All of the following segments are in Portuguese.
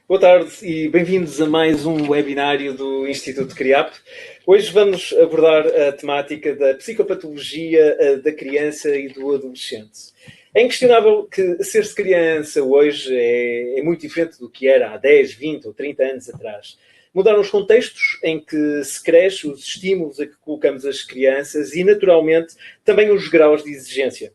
Boa tarde e bem-vindos a mais um webinário do Instituto CRIAP. Hoje vamos abordar a temática da psicopatologia da criança e do adolescente. É inquestionável que ser-se criança hoje é muito diferente do que era há 10, 20 ou 30 anos atrás. Mudaram os contextos em que se cresce, os estímulos a que colocamos as crianças e, naturalmente, também os graus de exigência.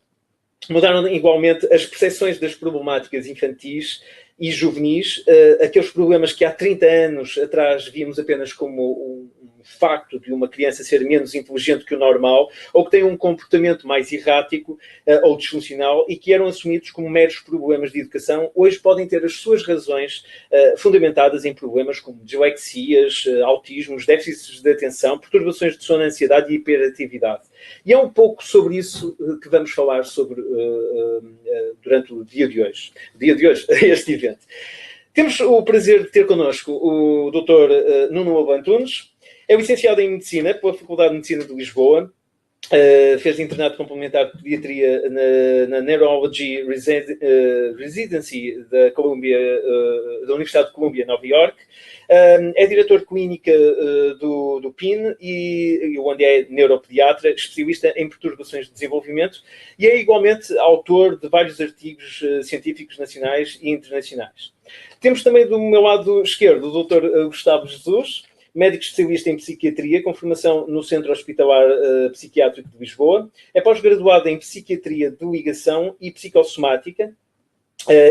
Mudaram igualmente as percepções das problemáticas infantis e juvenis, aqueles problemas que há 30 anos atrás víamos apenas como um facto de uma criança ser menos inteligente que o normal, ou que tem um comportamento mais errático ou disfuncional, e que eram assumidos como meros problemas de educação, hoje podem ter as suas razões fundamentadas em problemas como dislexias, autismos, déficits de atenção, perturbações de sono, ansiedade e hiperatividade. E é um pouco sobre isso que vamos falar durante o dia de hoje, este evento. Temos o prazer de ter connosco o Dr. Nuno Lobo Antunes. É licenciado em Medicina pela Faculdade de Medicina de Lisboa. Fez internato complementar de pediatria na Neurology Residency da Universidade de Columbia, Nova York. É diretor de clínica do PIN, onde é neuropediatra, especialista em perturbações de desenvolvimento, e é igualmente autor de vários artigos científicos nacionais e internacionais. Temos também do meu lado esquerdo o Dr. Gustavo Jesus, médico especialista em psiquiatria, com formação no Centro Hospitalar Psiquiátrico de Lisboa. É pós-graduado em psiquiatria de ligação e psicossomática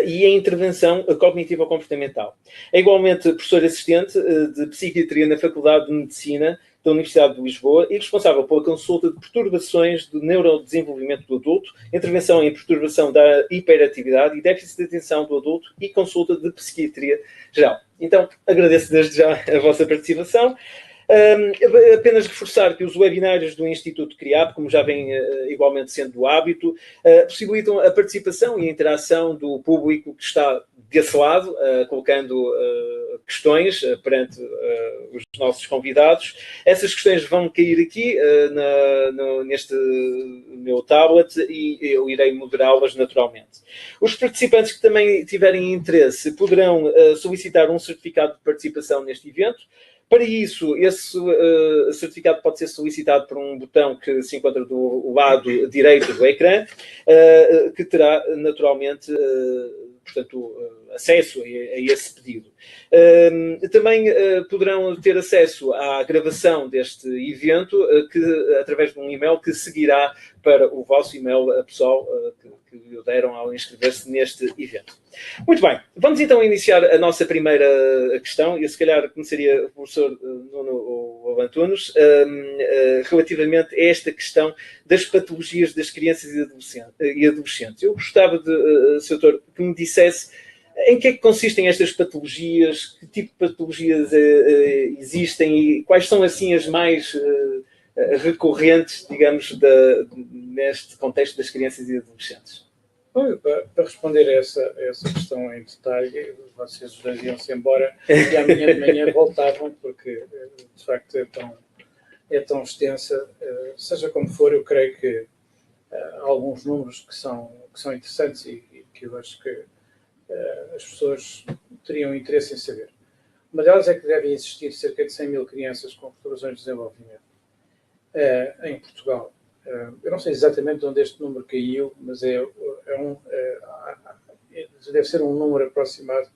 e em intervenção cognitivo-comportamental. É igualmente professor assistente de psiquiatria na Faculdade de Medicina da Universidade de Lisboa e responsável pela consulta de perturbações do neurodesenvolvimento do adulto, intervenção em perturbação da hiperatividade e déficit de atenção do adulto e consulta de psiquiatria geral. Então, agradeço desde já a vossa participação. Apenas reforçar que os webinários do Instituto CRIAP, como já vem igualmente sendo do hábito, possibilitam a participação e a interação do público que está desse lado, colocando questões perante os nossos convidados. Essas questões vão cair aqui neste meu tablet e eu irei moderá-las naturalmente. Os participantes que também tiverem interesse poderão solicitar um certificado de participação neste evento. Para isso, esse certificado pode ser solicitado por um botão que se encontra do lado direito do ecrã, que terá naturalmente, portanto, acesso a esse pedido. Também poderão ter acesso à gravação deste evento através de um e-mail que seguirá para o vosso e-mail pessoal que lhe deram ao inscrever-se neste evento. Muito bem, vamos então iniciar a nossa primeira questão. Eu se calhar começaria o professor Nuno Antunes relativamente a esta questão das patologias das crianças e adolescentes. Eu gostava de, Sr. Doutor, que me dissesse em que é que consistem estas patologias, que tipo de patologias existem e quais são assim as mais recorrentes, digamos, neste contexto das crianças e adolescentes? Bom, para responder a essa questão em detalhe, vocês os dois iam-se embora e amanhã de manhã voltavam, porque de facto é tão extensa. Seja como for, eu creio que há alguns números que são interessantes e que eu acho que as pessoas teriam interesse em saber. Uma delas é que devem existir cerca de 100 mil crianças com perturbações de desenvolvimento em Portugal. Eu não sei exatamente de onde este número caiu, mas deve ser um número aproximado.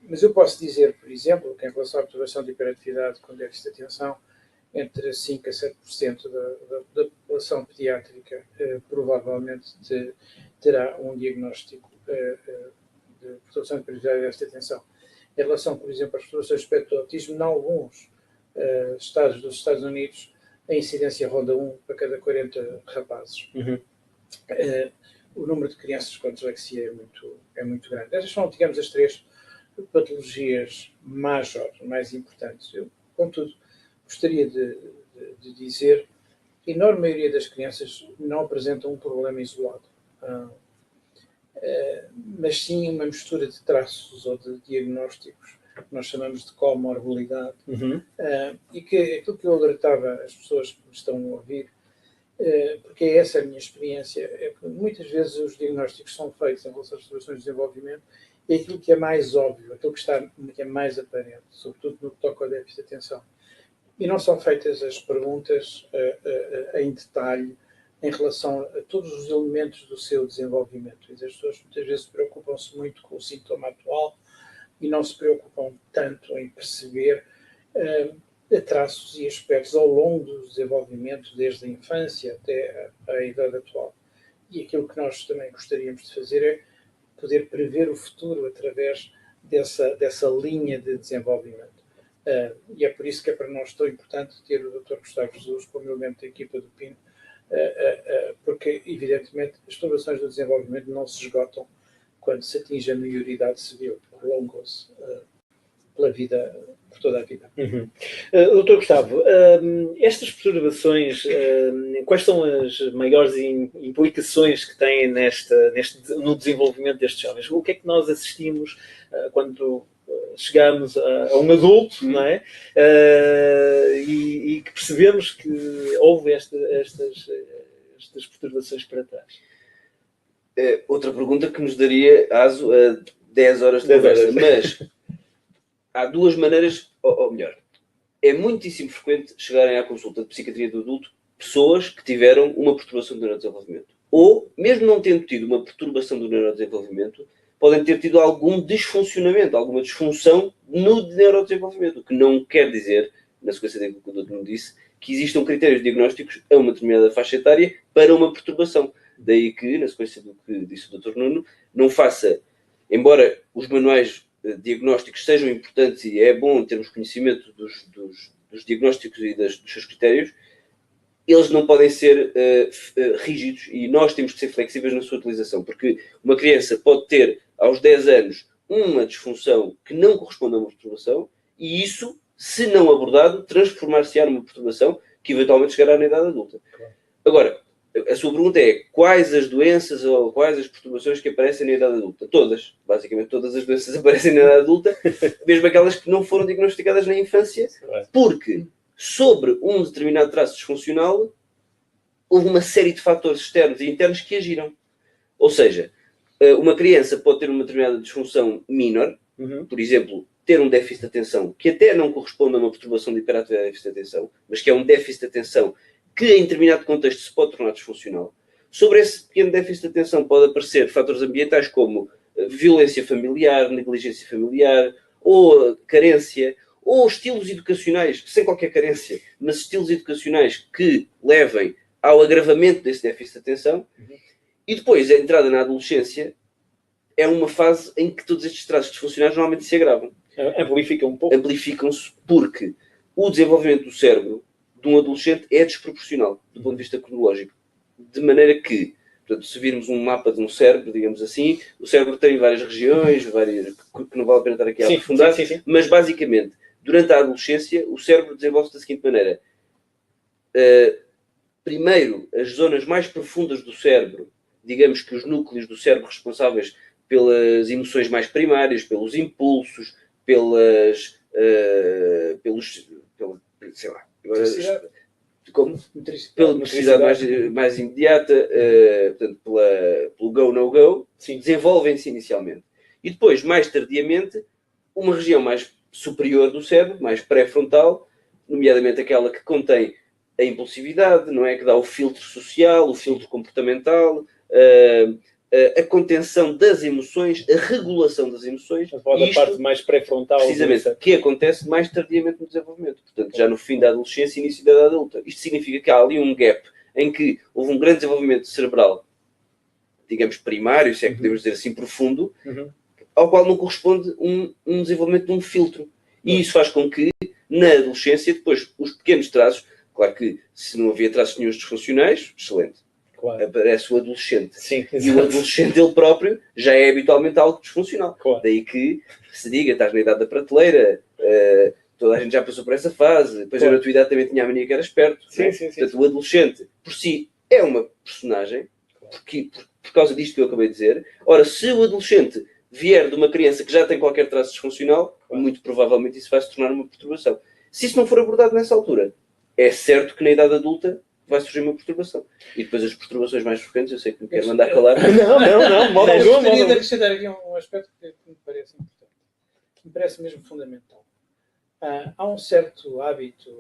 Mas eu posso dizer, por exemplo, que em relação à perturbação de hiperatividade com déficit de atenção, entre 5% a 7% da população pediátrica provavelmente terá um diagnóstico de perturbação de hiperatividade e déficit de atenção. Em relação, por exemplo, às perturbações de espectro do autismo, em alguns estados dos Estados Unidos, a incidência ronda 1 para cada 40 rapazes. Uhum. O número de crianças com dislexia é muito grande. Essas são, digamos, as três patologias mais importantes. Eu, contudo, gostaria de dizer que a enorme maioria das crianças não apresentam um problema isolado, mas sim uma mistura de traços ou de diagnósticos que nós chamamos de comorbilidade, e que aquilo que eu alertava as pessoas que me estão a ouvir, porque é essa a minha experiência, é que muitas vezes os diagnósticos são feitos em relação às perturbações de desenvolvimento é aquilo que é mais óbvio, aquilo que é mais aparente, sobretudo no que toca ao déficit de atenção. E não são feitas as perguntas em detalhe em relação a todos os elementos do seu desenvolvimento. As pessoas muitas vezes preocupam-se muito com o sintoma atual e não se preocupam tanto em perceber traços e aspectos ao longo do desenvolvimento, desde a infância até a idade atual. E aquilo que nós também gostaríamos de fazer é poder prever o futuro através dessa linha de desenvolvimento. E é por isso que é para nós tão importante ter o Dr. Gustavo Jesus como elemento da equipa do PIN, porque, evidentemente, as perturbações do desenvolvimento não se esgotam quando se atinge a maioridade civil, prolongam-se pela vida, por toda a vida. Uhum. Dr. Gustavo, estas perturbações, quais são as maiores implicações que têm no desenvolvimento destes jovens? O que é que nós assistimos quando chegamos a um adulto, não é? E que percebemos que houve estas perturbações para trás? Outra pergunta que nos daria aso a 10 horas de conversa, mas há duas maneiras, ou melhor, é muitíssimo frequente chegarem à consulta de psiquiatria do adulto pessoas que tiveram uma perturbação do neurodesenvolvimento. Ou, mesmo não tendo tido uma perturbação do neurodesenvolvimento, podem ter tido algum desfuncionamento, alguma disfunção no neurodesenvolvimento, o que não quer dizer, na sequência daquilo que o doutor me disse, que existam critérios diagnósticos a uma determinada faixa etária para uma perturbação. Daí que, na sequência do que disse o Dr. Nuno, não faça, embora os manuais diagnósticos sejam importantes e é bom termos conhecimento dos diagnósticos e dos seus critérios, eles não podem ser rígidos e nós temos que ser flexíveis na sua utilização, porque uma criança pode ter, aos 10 anos, uma disfunção que não corresponde a uma perturbação e isso, se não abordado, transformar-se-á numa perturbação que eventualmente chegará na idade adulta. Agora, a sua pergunta é quais as doenças ou quais as perturbações que aparecem na idade adulta? Todas. Basicamente todas as doenças aparecem na idade adulta, mesmo aquelas que não foram diagnosticadas na infância, porque sobre um determinado traço disfuncional houve uma série de fatores externos e internos que agiram. Ou seja, uma criança pode ter uma determinada disfunção menor, por exemplo, ter um déficit de atenção que até não corresponde a uma perturbação de hiperatividade de déficit de atenção, mas que é um déficit de atenção que em determinado contexto se pode tornar disfuncional. Sobre esse pequeno déficit de atenção pode aparecer fatores ambientais como violência familiar, negligência familiar, ou carência, ou estilos educacionais, sem qualquer carência, mas estilos educacionais que levem ao agravamento desse déficit de atenção. E depois, a entrada na adolescência é uma fase em que todos estes traços disfuncionais normalmente se agravam. Amplificam um pouco. Amplificam-se porque o desenvolvimento do cérebro de um adolescente é desproporcional do ponto de vista cronológico. De maneira que, portanto, se virmos um mapa de um cérebro, digamos assim, o cérebro tem várias regiões, que não vale a pena estar aqui a aprofundar, mas basicamente, durante a adolescência, o cérebro desenvolve-se da seguinte maneira. Primeiro, as zonas mais profundas do cérebro, digamos que os núcleos do cérebro responsáveis pelas emoções mais primárias, pelos impulsos, pela sei lá, pela necessidade mais imediata, portanto, pelo go, no go, desenvolvem-se inicialmente. E depois, mais tardiamente, uma região mais superior do cérebro, mais pré-frontal, nomeadamente aquela que contém a impulsividade, não é? Que dá o filtro social, o filtro comportamental, a contenção das emoções, a regulação das emoções. A parte mais pré-frontal. Precisamente, que acontece mais tardiamente no desenvolvimento. Portanto, já no fim da adolescência e início da idade adulta. Isto significa que há ali um gap em que houve um grande desenvolvimento cerebral, digamos, primário, se é que podemos dizer assim, profundo, ao qual não corresponde um desenvolvimento de um filtro. E isso faz com que, na adolescência, depois, os pequenos traços, claro que se não havia traços nenhum disfuncionais, excelente. Claro. Aparece o adolescente. Sim, e o adolescente ele próprio já é habitualmente algo disfuncional. Claro. Daí que se diga, estás na idade da prateleira, toda a gente já passou por essa fase, depois eu na tua idade também tinha a mania que era esperto. Portanto, o adolescente, por si, é uma personagem, por causa disto que eu acabei de dizer. Ora, se o adolescente vier de uma criança que já tem qualquer traço disfuncional, muito provavelmente isso vai se tornar uma perturbação. Se isso não for abordado nessa altura, é certo que na idade adulta vai surgir uma perturbação. E depois as perturbações mais frequentes, eu sei que me quero mandar calar. Não, modo eu algum. gostaria de acrescentar aqui um aspecto que me parece importante, que me parece mesmo fundamental. Há um certo hábito,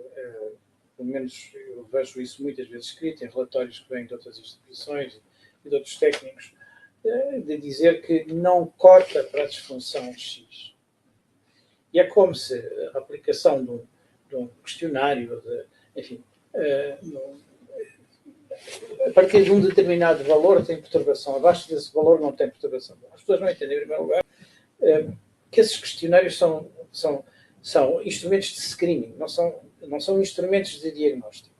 pelo menos eu vejo isso muitas vezes escrito em relatórios que vêm de outras instituições e de outros técnicos, de dizer que não corta para a disfunção X. E é como se a aplicação de um questionário, enfim, a partir de um determinado valor tem perturbação, abaixo desse valor não tem perturbação. As pessoas não entendem, em primeiro lugar, que esses questionários são instrumentos de screening, não são instrumentos de diagnóstico.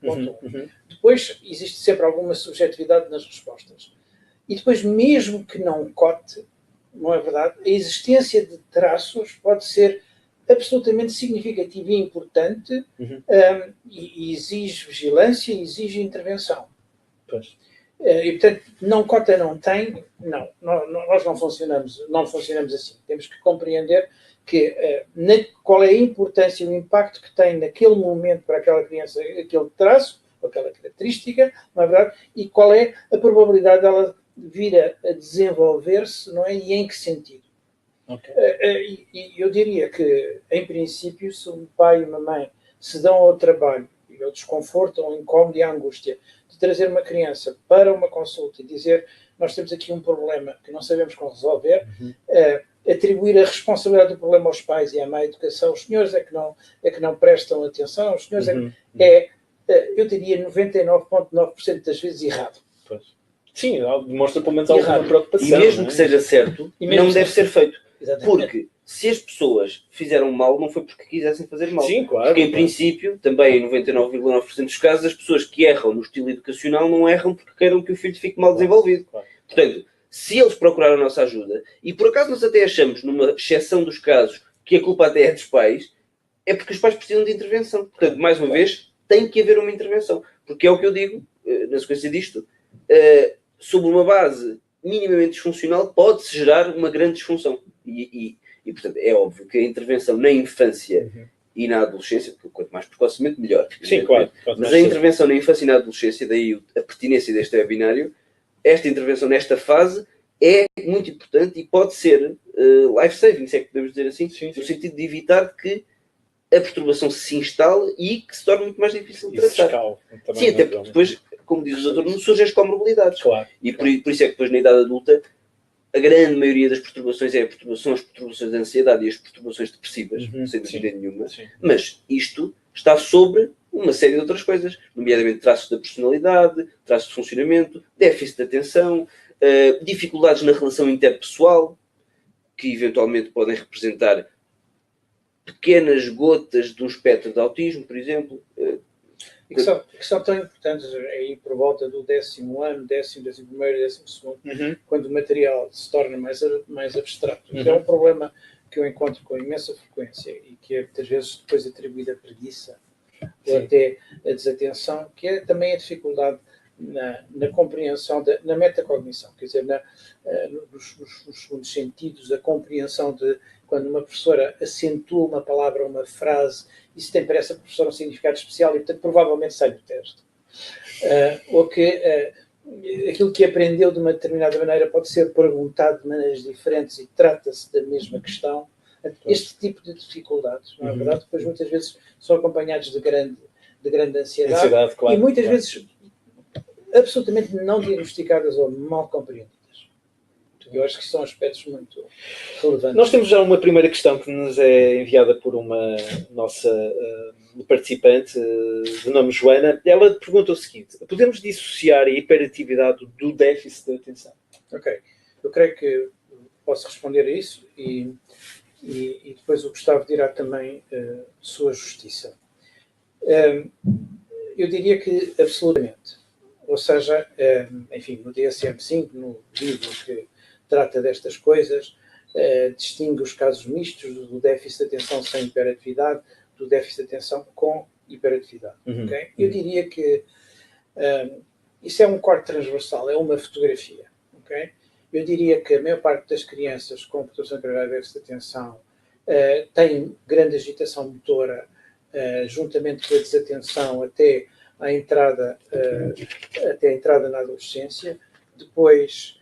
Depois, existe sempre alguma subjetividade nas respostas. E depois, mesmo que não cote, não é verdade, a existência de traços pode ser absolutamente significativa e importante e exige vigilância e exige intervenção. Pois. E, portanto, não cota, não tem, não. Nós não funcionamos assim. Temos que compreender qual é a importância e o impacto que tem naquele momento para aquela criança, aquele traço, aquela característica, não é verdade? E qual é a probabilidade dela vir a desenvolver-se, não é? E em que sentido? Okay. E eu diria que, em princípio, se um pai e uma mãe se dão ao trabalho e ao desconforto, ao incómodo e à angústia de trazer uma criança para uma consulta e dizer nós temos aqui um problema que não sabemos como resolver, atribuir a responsabilidade do problema aos pais e à má educação, os senhores é que não prestam atenção, os senhores eu diria 99,9% das vezes errado. Pois. Sim, demonstra pelo menos alguma preocupação. E mesmo que seja certo, não deve ser feito. Exatamente. Porque se as pessoas fizeram mal, não foi porque quisessem fazer mal. Sim, claro. Porque, em princípio, também em 99,9% dos casos, as pessoas que erram no estilo educacional não erram porque queiram que o filho fique mal desenvolvido. Claro. Portanto, se eles procuraram a nossa ajuda, e por acaso nós até achamos, numa exceção dos casos, que a culpa até é dos pais, é porque os pais precisam de intervenção. Portanto, mais uma vez, tem que haver uma intervenção. Porque é o que eu digo, na sequência disto, sobre uma base minimamente disfuncional, pode-se gerar uma grande disfunção. E, portanto, é óbvio que a intervenção na infância e na adolescência, porque quanto mais precocemente, melhor. Sim, claro. Mas a intervenção na infância e na adolescência, daí a pertinência deste webinário, esta intervenção nesta fase é muito importante e pode ser life-saving, se é que podemos dizer assim, no sentido de evitar que a perturbação se instale e que se torne muito mais difícil de tratar. Sim, até porque depois, como diz o doutor, não surgem as comorbilidades. Claro. E por isso é que depois na idade adulta a grande maioria das perturbações as perturbações de ansiedade e as perturbações depressivas, sem dúvida nenhuma. Sim. Mas isto está sobre uma série de outras coisas, nomeadamente traços da personalidade, traços de funcionamento, déficit de atenção, dificuldades na relação interpessoal, que eventualmente podem representar pequenas gotas de um espectro de autismo, por exemplo. E que são tão importantes aí por volta do 10º ano, 10º, 11º, 12º, quando o material se torna mais abstrato. É um problema que eu encontro com imensa frequência e que é muitas vezes depois atribuído à preguiça ou até a desatenção, que é também a dificuldade na compreensão, na metacognição, quer dizer, nos segundos sentidos, a compreensão de quando uma professora acentua uma palavra ou uma frase, isso tem para essa professora um significado especial e, portanto, provavelmente sai do texto. Ou que aquilo que aprendeu de uma determinada maneira pode ser perguntado de maneiras diferentes e trata-se da mesma questão. Este tipo de dificuldades, não é verdade? Depois, muitas vezes, são acompanhados de grande ansiedade claro, e muitas vezes absolutamente não diagnosticadas ou mal compreendidas. Eu acho que são aspectos muito relevantes. Nós temos já uma primeira questão que nos é enviada por uma nossa participante, de nome Joana. Ela pergunta o seguinte: podemos dissociar a hiperatividade do déficit de atenção? Ok. Eu creio que posso responder a isso e depois o Gustavo dirá também sua justiça. Eu diria que absolutamente. Ou seja, enfim, no DSM-5, no livro que trata destas coisas, distingue os casos mistos do déficit de atenção sem hiperatividade, do déficit de atenção com hiperatividade. Okay? Eu diria que isso é um corte transversal, é uma fotografia. Okay? Eu diria que a maior parte das crianças com perturbação cardiovascular de déficit de atenção tem grande agitação motora, juntamente com a desatenção, até à entrada, até a entrada na adolescência, depois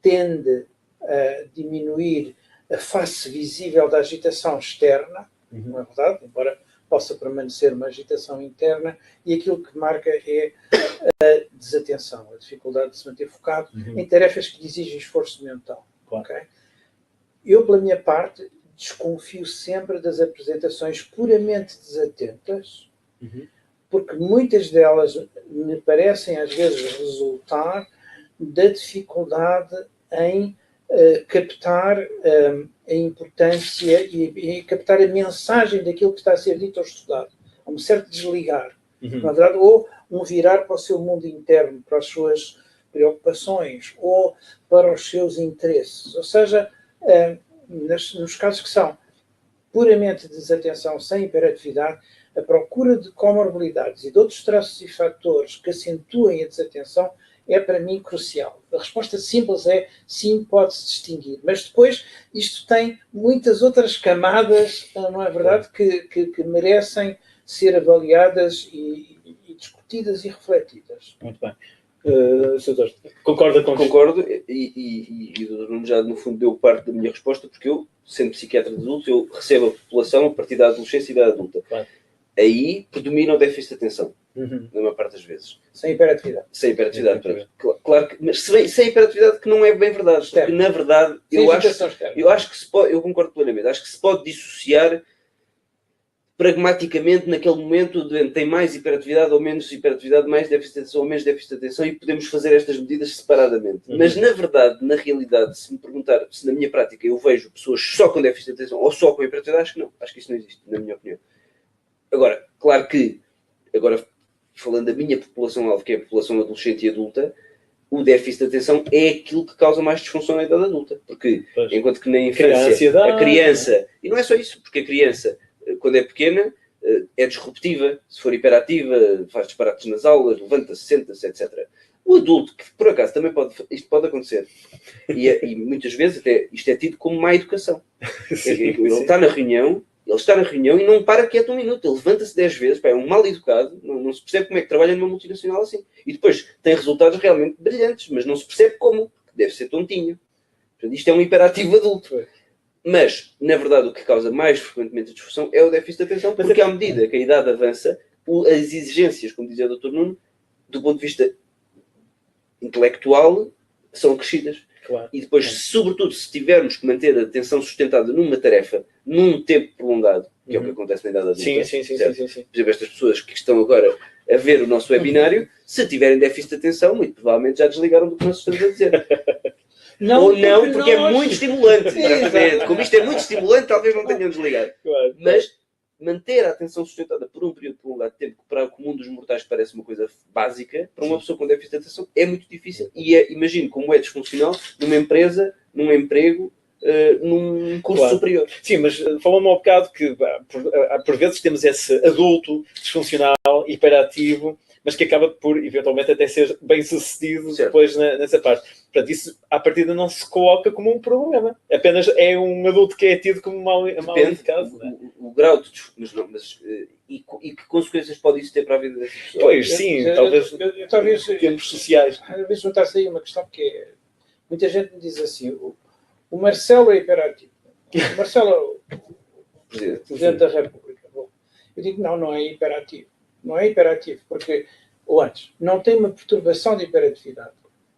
tende a diminuir a face visível da agitação externa, não é verdade? Embora possa permanecer uma agitação interna, e aquilo que marca é a desatenção, a dificuldade de se manter focado em tarefas que exigem esforço mental. Claro. Okay? Eu, pela minha parte, desconfio sempre das apresentações puramente desatentas, porque muitas delas me parecem, às vezes, resultar da dificuldade em captar a importância e captar a mensagem daquilo que está a ser dito ou estudado. Há um certo desligar, na verdade, ou um virar para o seu mundo interno, para as suas preocupações, ou para os seus interesses. Ou seja, nos casos que são puramente desatenção sem hiperatividade, a procura de comorbilidades e de outros traços e fatores que acentuem a desatenção é, para mim, crucial. A resposta simples é sim, pode-se distinguir. Mas depois isto tem muitas outras camadas, não é verdade, que merecem ser avaliadas e discutidas e refletidas. Muito bem. Sr. Concorda com isto? Concordo, e o Dr. Nuno já, no fundo, deu parte da minha resposta, porque eu, sendo psiquiatra de adultos, eu recebo a população a partir da adolescência e da adulta. Claro. Aí predomina o déficit de atenção, na maior parte das vezes. Sem hiperatividade. Sem hiperatividade. Claro que, mas sem hiperatividade, que não é bem verdade. Porque, na verdade, eu acho que se pode, eu concordo plenamente, acho que se pode dissociar pragmaticamente naquele momento de tem mais hiperatividade ou menos hiperatividade, mais déficit de atenção ou menos déficit de atenção, e podemos fazer estas medidas separadamente. Mas, na verdade, na realidade, se me perguntar se na minha prática eu vejo pessoas só com déficit de atenção ou só com hiperatividade, acho que não. Acho que isso não existe, na minha opinião. Agora, claro que, falando da minha população-alvo, que é a população adolescente e adulta, o déficit de atenção é aquilo que causa mais disfunção na idade adulta. Porque, enquanto que na infância, a criança... E não é só isso, porque a criança, quando é pequena, é disruptiva. Se for hiperativa, faz disparates nas aulas, levanta-se, senta-se, etc. O adulto, que por acaso também isto pode acontecer, e muitas vezes até isto é tido como má educação. Ele está na reunião... Ele está na reunião e não para quieto um minuto. Ele levanta-se 10 vezes. É um mal educado. Não se percebe como é que trabalha numa multinacional assim. E depois tem resultados realmente brilhantes, mas não se percebe como. Deve ser tontinho. Portanto, isto é um hiperativo adulto. Mas, na verdade, o que causa mais frequentemente a disfunção é o déficit de atenção, porque à medida que a idade avança, as exigências, como dizia o Dr. Nuno, do ponto de vista intelectual, são acrescidas. Claro. E depois, sobretudo, se tivermos que manter a atenção sustentada numa tarefa, num tempo prolongado, que é o que acontece na idade adulta. Sim. Por exemplo, estas pessoas que estão agora a ver o nosso webinário, se tiverem déficit de atenção, muito provavelmente já desligaram do que nós estamos a dizer. Ou não, porque é muito estimulante. Como isto é muito estimulante, talvez não tenham desligado. Claro. Mas manter a atenção sustentada por um período prolongado de tempo, que para o comum dos mortais parece uma coisa básica, para uma pessoa com déficit de atenção é muito difícil. E imagino como é disfuncional numa empresa, num emprego, num curso superior. Sim, mas falou-me ao bocado que por vezes temos esse adulto disfuncional, hiperativo, mas que acaba por, eventualmente, até ser bem-sucedido depois nessa parte. Portanto, isso, à partida, não se coloca como um problema. Apenas é um adulto que é tido como mal educado. O grau de... E que consequências pode isso ter para a vida dessas pessoas? Pois, sim. Talvez tempos sociais. Às vezes juntar-se aí uma questão que é... Muita gente me diz assim, o Marcelo é hiperativo. O Marcelo é o Presidente da República. Bom, eu digo, não é hiperativo. Não é hiperativo, porque, ou antes, não tem uma perturbação de hiperatividade.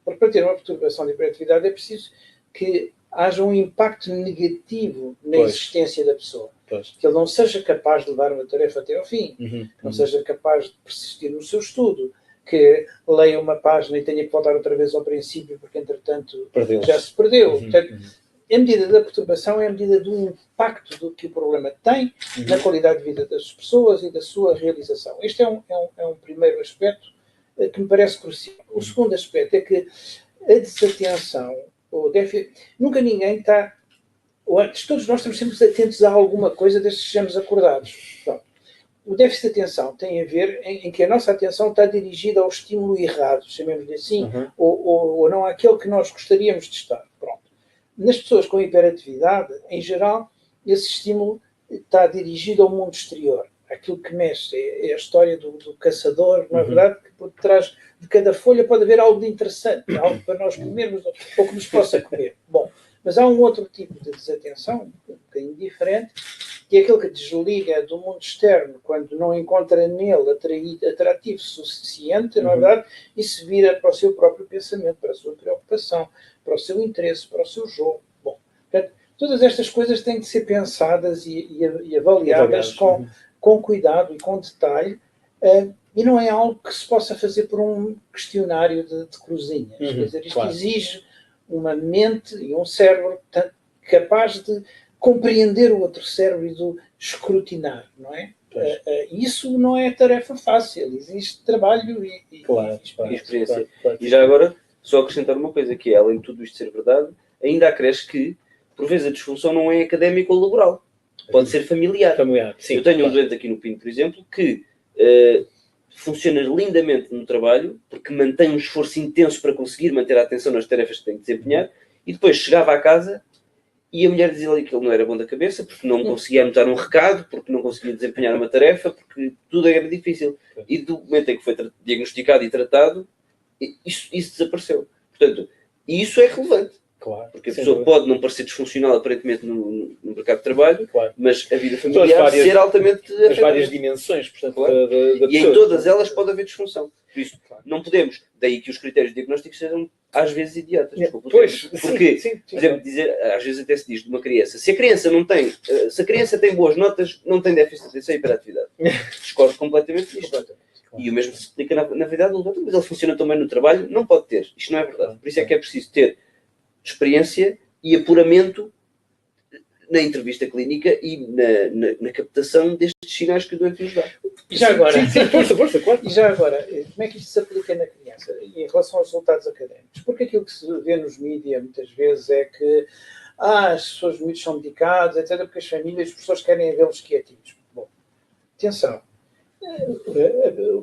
Porque para ter uma perturbação de hiperatividade é preciso que haja um impacto negativo na existência da pessoa. Que ele não seja capaz de levar uma tarefa até ao fim, que não seja capaz de persistir no seu estudo, que leia uma página e tenha que voltar outra vez ao princípio, porque, entretanto, já se perdeu. Portanto, a medida da perturbação é a medida do impacto do que o problema tem na qualidade de vida das pessoas e da sua realização. Este é um primeiro aspecto que me parece crucial. O segundo aspecto é que a desatenção, ou nunca ninguém está... Ou antes, todos nós estamos sempre atentos a alguma coisa desde que sejamos acordados. Pronto. O déficit de atenção tem a ver em que a nossa atenção está dirigida ao estímulo errado, chamemos-lhe assim, ou não àquele que nós gostaríamos de estar. Pronto. Nas pessoas com hiperatividade, em geral, esse estímulo está dirigido ao mundo exterior. aquilo que mexe é a história do caçador, não é verdade? Que por trás de cada folha pode haver algo de interessante, algo para nós comermos ou que nos possa comer. Bom, mas há um outro tipo de desatenção, um bocadinho diferente, que é aquele que desliga do mundo externo quando não encontra nele atrativo suficiente, não é verdade? E se vira para o seu próprio pensamento, para a sua preocupação, para o seu interesse, para o seu jogo. Bom, portanto, todas estas coisas têm de ser pensadas e avaliadas com cuidado e com detalhe, e não é algo que se possa fazer por um questionário de cruzinhas. Quer dizer, isto exige uma mente e um cérebro capaz de compreender o outro cérebro e de escrutinar, não é? Isso não é tarefa fácil, existe trabalho e experiência. Claro. E já agora, só acrescentar uma coisa, que é, além de tudo isto ser verdade, ainda acresce que, por vezes, a disfunção não é académica ou laboral. Pode ser familiar. Sim, eu tenho um doente aqui no Pinho, por exemplo, que funciona lindamente no trabalho, porque mantém um esforço intenso para conseguir manter a atenção nas tarefas que tem que desempenhar, e depois chegava à casa e a mulher dizia-lhe que ele não era bom da cabeça, porque não conseguia anotar um recado, porque não conseguia desempenhar uma tarefa, porque tudo era difícil. E do momento em que foi diagnosticado e tratado, isso desapareceu. Portanto, isso é relevante. Claro, porque a pessoa pode não parecer disfuncional aparentemente no mercado de trabalho, mas a vida familiar ser altamente as várias dimensões, portanto, da e em todas elas pode haver disfunção. Por isso, não podemos, daí que os critérios diagnósticos sejam às vezes idiotas. Porque, por exemplo, dizer, às vezes até se diz de uma criança, se a criança tem boas notas, não tem déficit de atenção e hiperatividade. Discordo completamente disto. E o mesmo se explica na vida adulta, mas ele funciona também no trabalho, não pode ter. Isto não é verdade. Por isso é que é preciso ter experiência e apuramento na entrevista clínica e na captação destes sinais que o doente nos dá. E já agora, força, claro. E já agora, como é que isto se aplica na criança em relação aos resultados académicos? Porque aquilo que se vê nos mídias muitas vezes é que as pessoas muito são medicadas, etc., porque as famílias, os professores querem vê-los quietinhos. Bom, atenção.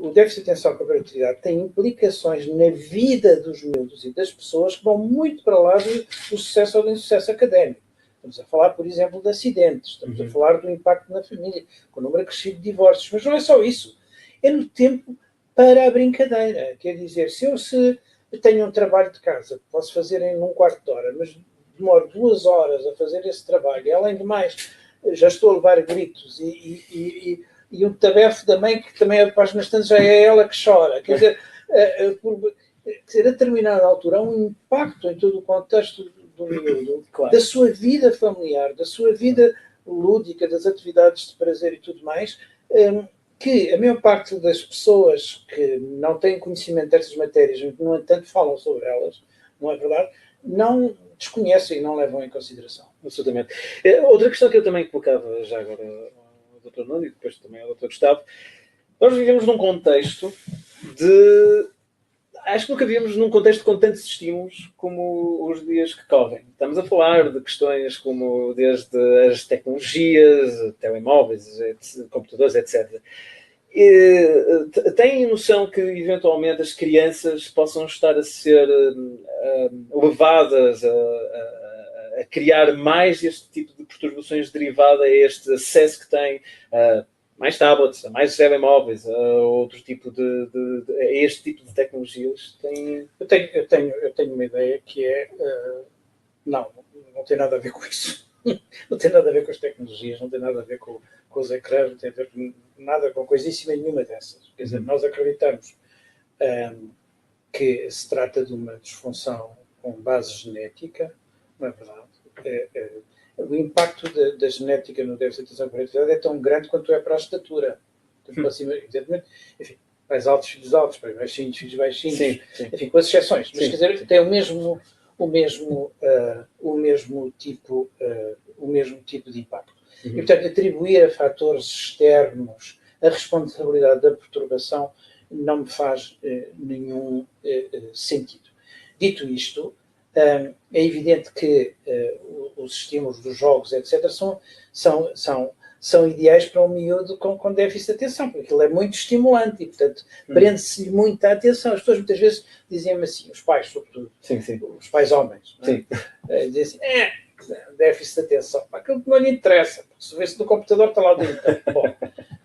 O déficit de atenção com a hiperatividade tem implicações na vida dos miúdos e das pessoas que vão muito para lá do sucesso ou do insucesso académico. Estamos a falar, por exemplo, de acidentes, estamos a falar do impacto na família, com o número acrescido de divórcios, mas não é só isso. É no tempo para a brincadeira. Quer dizer, se eu tenho um trabalho de casa que posso fazer em um quarto de hora, mas demoro 2 horas a fazer esse trabalho, e além de mais, já estou a levar gritos e o tabefe da mãe, que também a página tantas já é ela que chora. Quer dizer, a determinada altura há um impacto em todo o contexto do miúdo, da sua vida familiar, da sua vida lúdica, das atividades de prazer e tudo mais, que a maior parte das pessoas que não têm conhecimento destas matérias, no entanto falam sobre elas, não é verdade, não desconhecem e não levam em consideração. Absolutamente. Outra questão que eu também colocava já agora ao Dr. Nuno e depois também ao Dr. Gustavo, nós vivemos num contexto de... Acho que nunca vivemos num contexto com tantos estímulos como os dias que correm. Estamos a falar de questões como desde as tecnologias, telemóveis, computadores, etc. Têm noção que, eventualmente, as crianças possam estar a ser levadas a criar mais este tipo de perturbações derivada a este acesso que têm mais tablets, a mais telemóveis, a outro tipo a este tipo de tecnologias? Eu tenho uma ideia que é... não tem nada a ver com isso. Não tem nada a ver com as tecnologias, não tem nada a ver com os ecrãs, não tem a ver com nada com coisíssima nenhuma dessas. Quer dizer, nós acreditamos que se trata de uma disfunção com base genética, não é verdade? O impacto da genética no déficit de atenção e hiperatividade é tão grande quanto é para a estatura. Evidentemente, enfim, mais altos, filhos altos, mais baixinhos, filhos baixinhos, sim. Enfim, com as exceções. Mas, quer dizer, tem o mesmo tipo de impacto. E, portanto, atribuir a fatores externos a responsabilidade da perturbação não me faz nenhum sentido. Dito isto, é evidente que os estímulos dos jogos, etc., são ideais para um miúdo com déficit de atenção, porque aquilo é muito estimulante e, portanto, prende-se muita atenção. As pessoas muitas vezes dizem-me assim, os pais, sobretudo, os pais homens, dizem assim, déficit de atenção, aquilo que não lhe interessa, porque se vê-se no computador está lá dentro. Bom,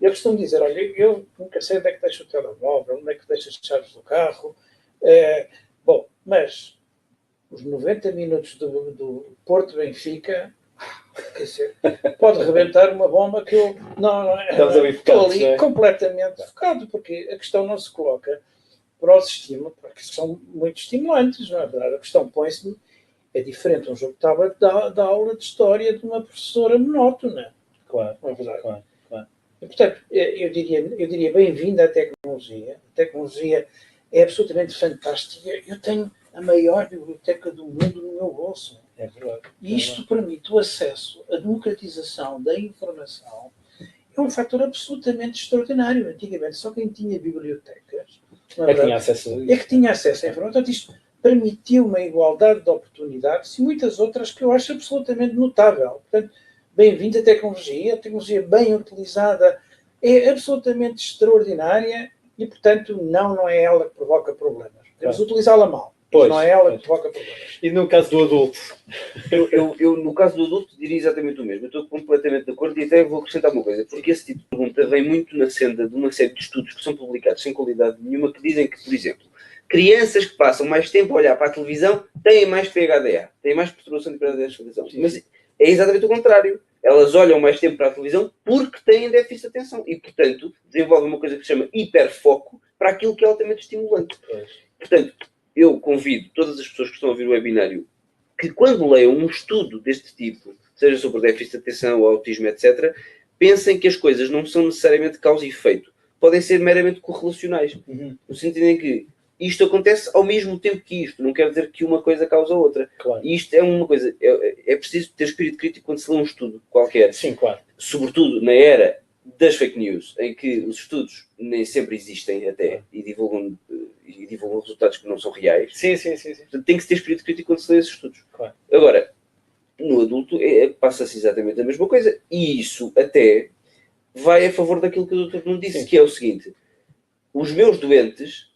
Eu costumo dizer, olha, eu nunca sei onde é que deixo o telemóvel, onde é que deixo as chaves do carro. Bom, mas os 90 minutos do Porto Benfica, quer dizer, pode rebentar uma bomba que eu estou ali completamente focado, porque a questão não se coloca para os estímulos, porque são muito estimulantes, não é verdade? A questão põe-se, é diferente um jogo de tablet da aula de história de uma professora monótona. Claro, não é verdade? Claro. E, portanto, eu diria bem-vinda à tecnologia. A tecnologia é absolutamente fantástica. Eu tenho a maior biblioteca do mundo no meu bolso. É verdade. E isto permite o acesso, a democratização da informação. É um fator absolutamente extraordinário. Antigamente, só quem tinha bibliotecas é que tinha acesso a isso. É que tinha acesso à informação. Portanto, isto permitiu uma igualdade de oportunidades e muitas outras que eu acho absolutamente notável. Portanto, bem-vindo à tecnologia. A tecnologia bem utilizada é absolutamente extraordinária e, portanto, não é ela que provoca problemas. Podemos utilizá-la mal, mas não é ela que provoca problemas. E no caso do adulto? Eu, no caso do adulto, diria exatamente o mesmo. Eu estou completamente de acordo e até vou acrescentar uma coisa, porque esse tipo de pergunta vem muito na senda de uma série de estudos que são publicados sem qualidade nenhuma, que dizem que, por exemplo, crianças que passam mais tempo a olhar para a televisão têm mais PHDA, têm mais perturbação de PHDA na televisão. Mas é exatamente o contrário. Elas olham mais tempo para a televisão porque têm déficit de atenção e, portanto, desenvolvem uma coisa que se chama hiperfoco para aquilo que é altamente estimulante. Portanto, eu convido todas as pessoas que estão a ouvir o webinário que, quando leiam um estudo deste tipo, seja sobre déficit de atenção ou autismo, etc., pensem que as coisas não são necessariamente causa e efeito. Podem ser meramente correlacionais. No sentido em que isto acontece ao mesmo tempo que isto. Não quer dizer que uma coisa causa a outra. Claro. E isto é uma coisa... É preciso ter espírito crítico quando se lê um estudo qualquer. Sim, claro. Sobretudo na era das fake news, em que os estudos nem sempre existem até e divulgam resultados que não são reais. Sim. Portanto, tem que se ter espírito crítico quando se lê esses estudos. Claro. Agora, no adulto passa-se exatamente a mesma coisa e isso até vai a favor daquilo que o Dr. Nuno disse, que é o seguinte: os meus doentes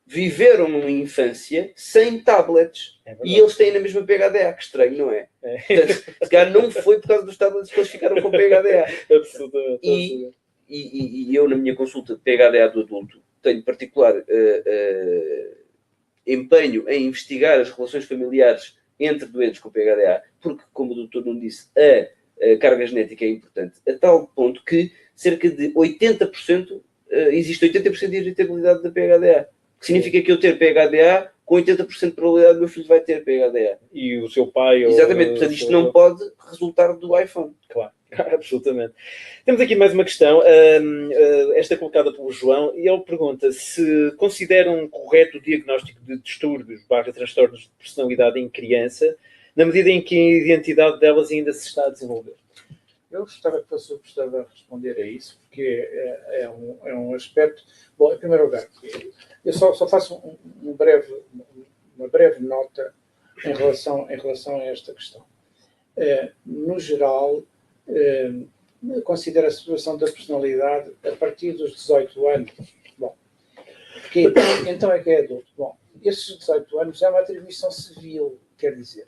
viveram numa infância sem tablets e eles têm na mesma PHDA, que estranho, não é? Portanto, se calhar não foi por causa dos tablets que eles ficaram com PHDA. Absolutamente. E eu, na minha consulta de PHDA do adulto, tenho particular empenho em investigar as relações familiares entre doentes com PHDA, porque, como o Dr. Nuno disse, a carga genética é importante, a tal ponto que cerca de 80%, existe 80% de hereditabilidade da PHDA. Que significa que eu ter PHDA, com 80% de probabilidade, o meu filho vai ter PHDA. E o seu pai... Exatamente, portanto isto não pode resultar do iPhone. Claro, absolutamente. Temos aqui mais uma questão, esta colocada pelo João, e ele pergunta se consideram correto o diagnóstico de distúrbios/transtornos de personalidade em criança, na medida em que a identidade delas ainda se está a desenvolver. Eu gostava que fosse o professor a responder a isso, porque é um aspecto... Bom, em primeiro lugar, eu só faço uma breve nota em relação a esta questão. No geral, considero a situação da personalidade a partir dos 18 anos. Bom, porque então é que é adulto. Bom, esses 18 anos é uma atribuição civil, quer dizer,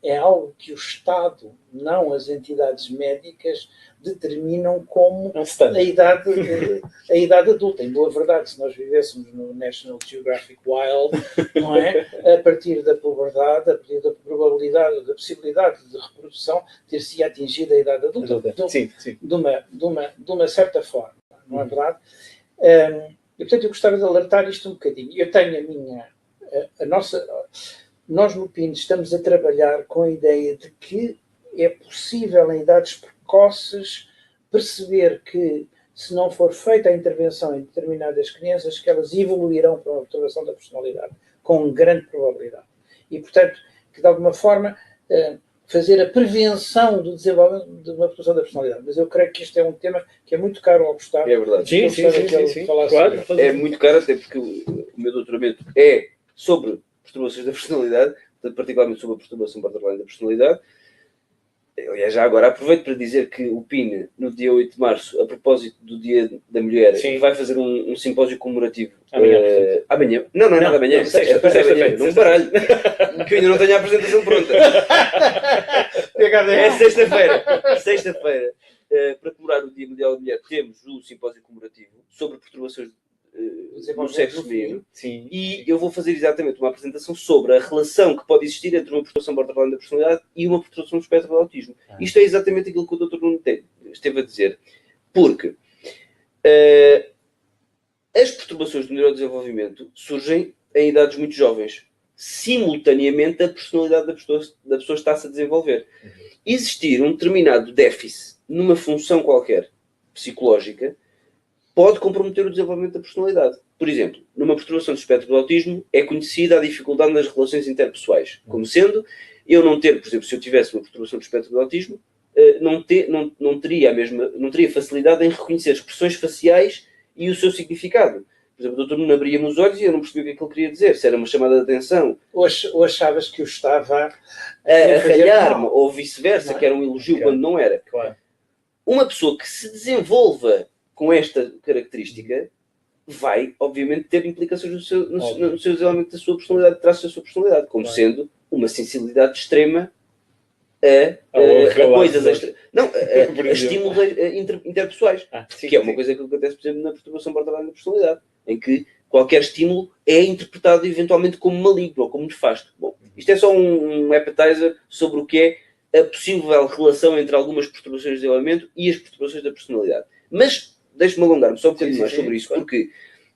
é algo que o Estado, não as entidades médicas, determinam como a idade adulta. Em boa verdade, se nós vivêssemos no National Geographic Wild, não é? A partir da puberdade, a partir da probabilidade, da possibilidade de reprodução, ter-se atingido a idade adulta. Sim. De uma certa forma, não é verdade? E, portanto, eu gostava de alertar isto um bocadinho. Eu tenho nós no PIN estamos a trabalhar com a ideia de que é possível, em idades precoces, perceber que, se não for feita a intervenção em determinadas crianças, que elas evoluirão para uma perturbação da personalidade, com grande probabilidade. E, portanto, que de alguma forma fazer a prevenção do desenvolvimento de uma perturbação da personalidade. Mas eu creio que este é um tema que é muito caro ao Gustavo. É verdade. Sim. Claro, é muito caro, até porque o meu doutoramento é sobre perturbações da personalidade, particularmente sobre a perturbação borderline da personalidade. Aliás, já agora aproveito para dizer que o PIN, no dia 8 de março, a propósito do Dia da Mulher, vai fazer um simpósio comemorativo. Amanhã? Não é nada amanhã. Sexta-feira. Não baralho. Que eu ainda não tenho a apresentação pronta. É sexta-feira. para comemorar o Dia Mundial da Mulher, temos o simpósio comemorativo sobre perturbações no sexo feminino. E eu vou fazer exatamente uma apresentação sobre a relação que pode existir entre uma perturbação borderline da personalidade e uma perturbação do espectro do autismo. Isto é exatamente aquilo que o Dr. Nuno esteve a dizer. Porque as perturbações do neurodesenvolvimento surgem em idades muito jovens. Simultaneamente, a personalidade da pessoa está-se a desenvolver. Existir um determinado déficit numa função qualquer psicológica pode comprometer o desenvolvimento da personalidade. Por exemplo, numa perturbação do espectro do autismo, é conhecida a dificuldade nas relações interpessoais. Como sendo, eu não ter, por exemplo, se eu tivesse uma perturbação do espectro do autismo, não teria facilidade em reconhecer expressões faciais e o seu significado. Por exemplo, o doutor Nuno abria-me os olhos e eu não percebia o que é que ele queria dizer. Se era uma chamada de atenção. Ou achavas que o estava a ralhar-me, ou vice-versa, que era um elogio quando não era. Claro. Uma pessoa que se desenvolva com esta característica vai, obviamente, ter implicações no seu desenvolvimento da sua personalidade, traços da sua personalidade, como sendo uma sensibilidade extrema a coisas a estímulos interpessoais, que é uma coisa que acontece, por exemplo, na perturbação borderline da personalidade, em que qualquer estímulo é interpretado eventualmente como maligno ou como nefasto. Bom, isto é só um appetizer sobre o que é a possível relação entre algumas perturbações de desenvolvimento e as perturbações da personalidade. Mas deixe-me alongar-me só um bocadinho mais sobre isso, porque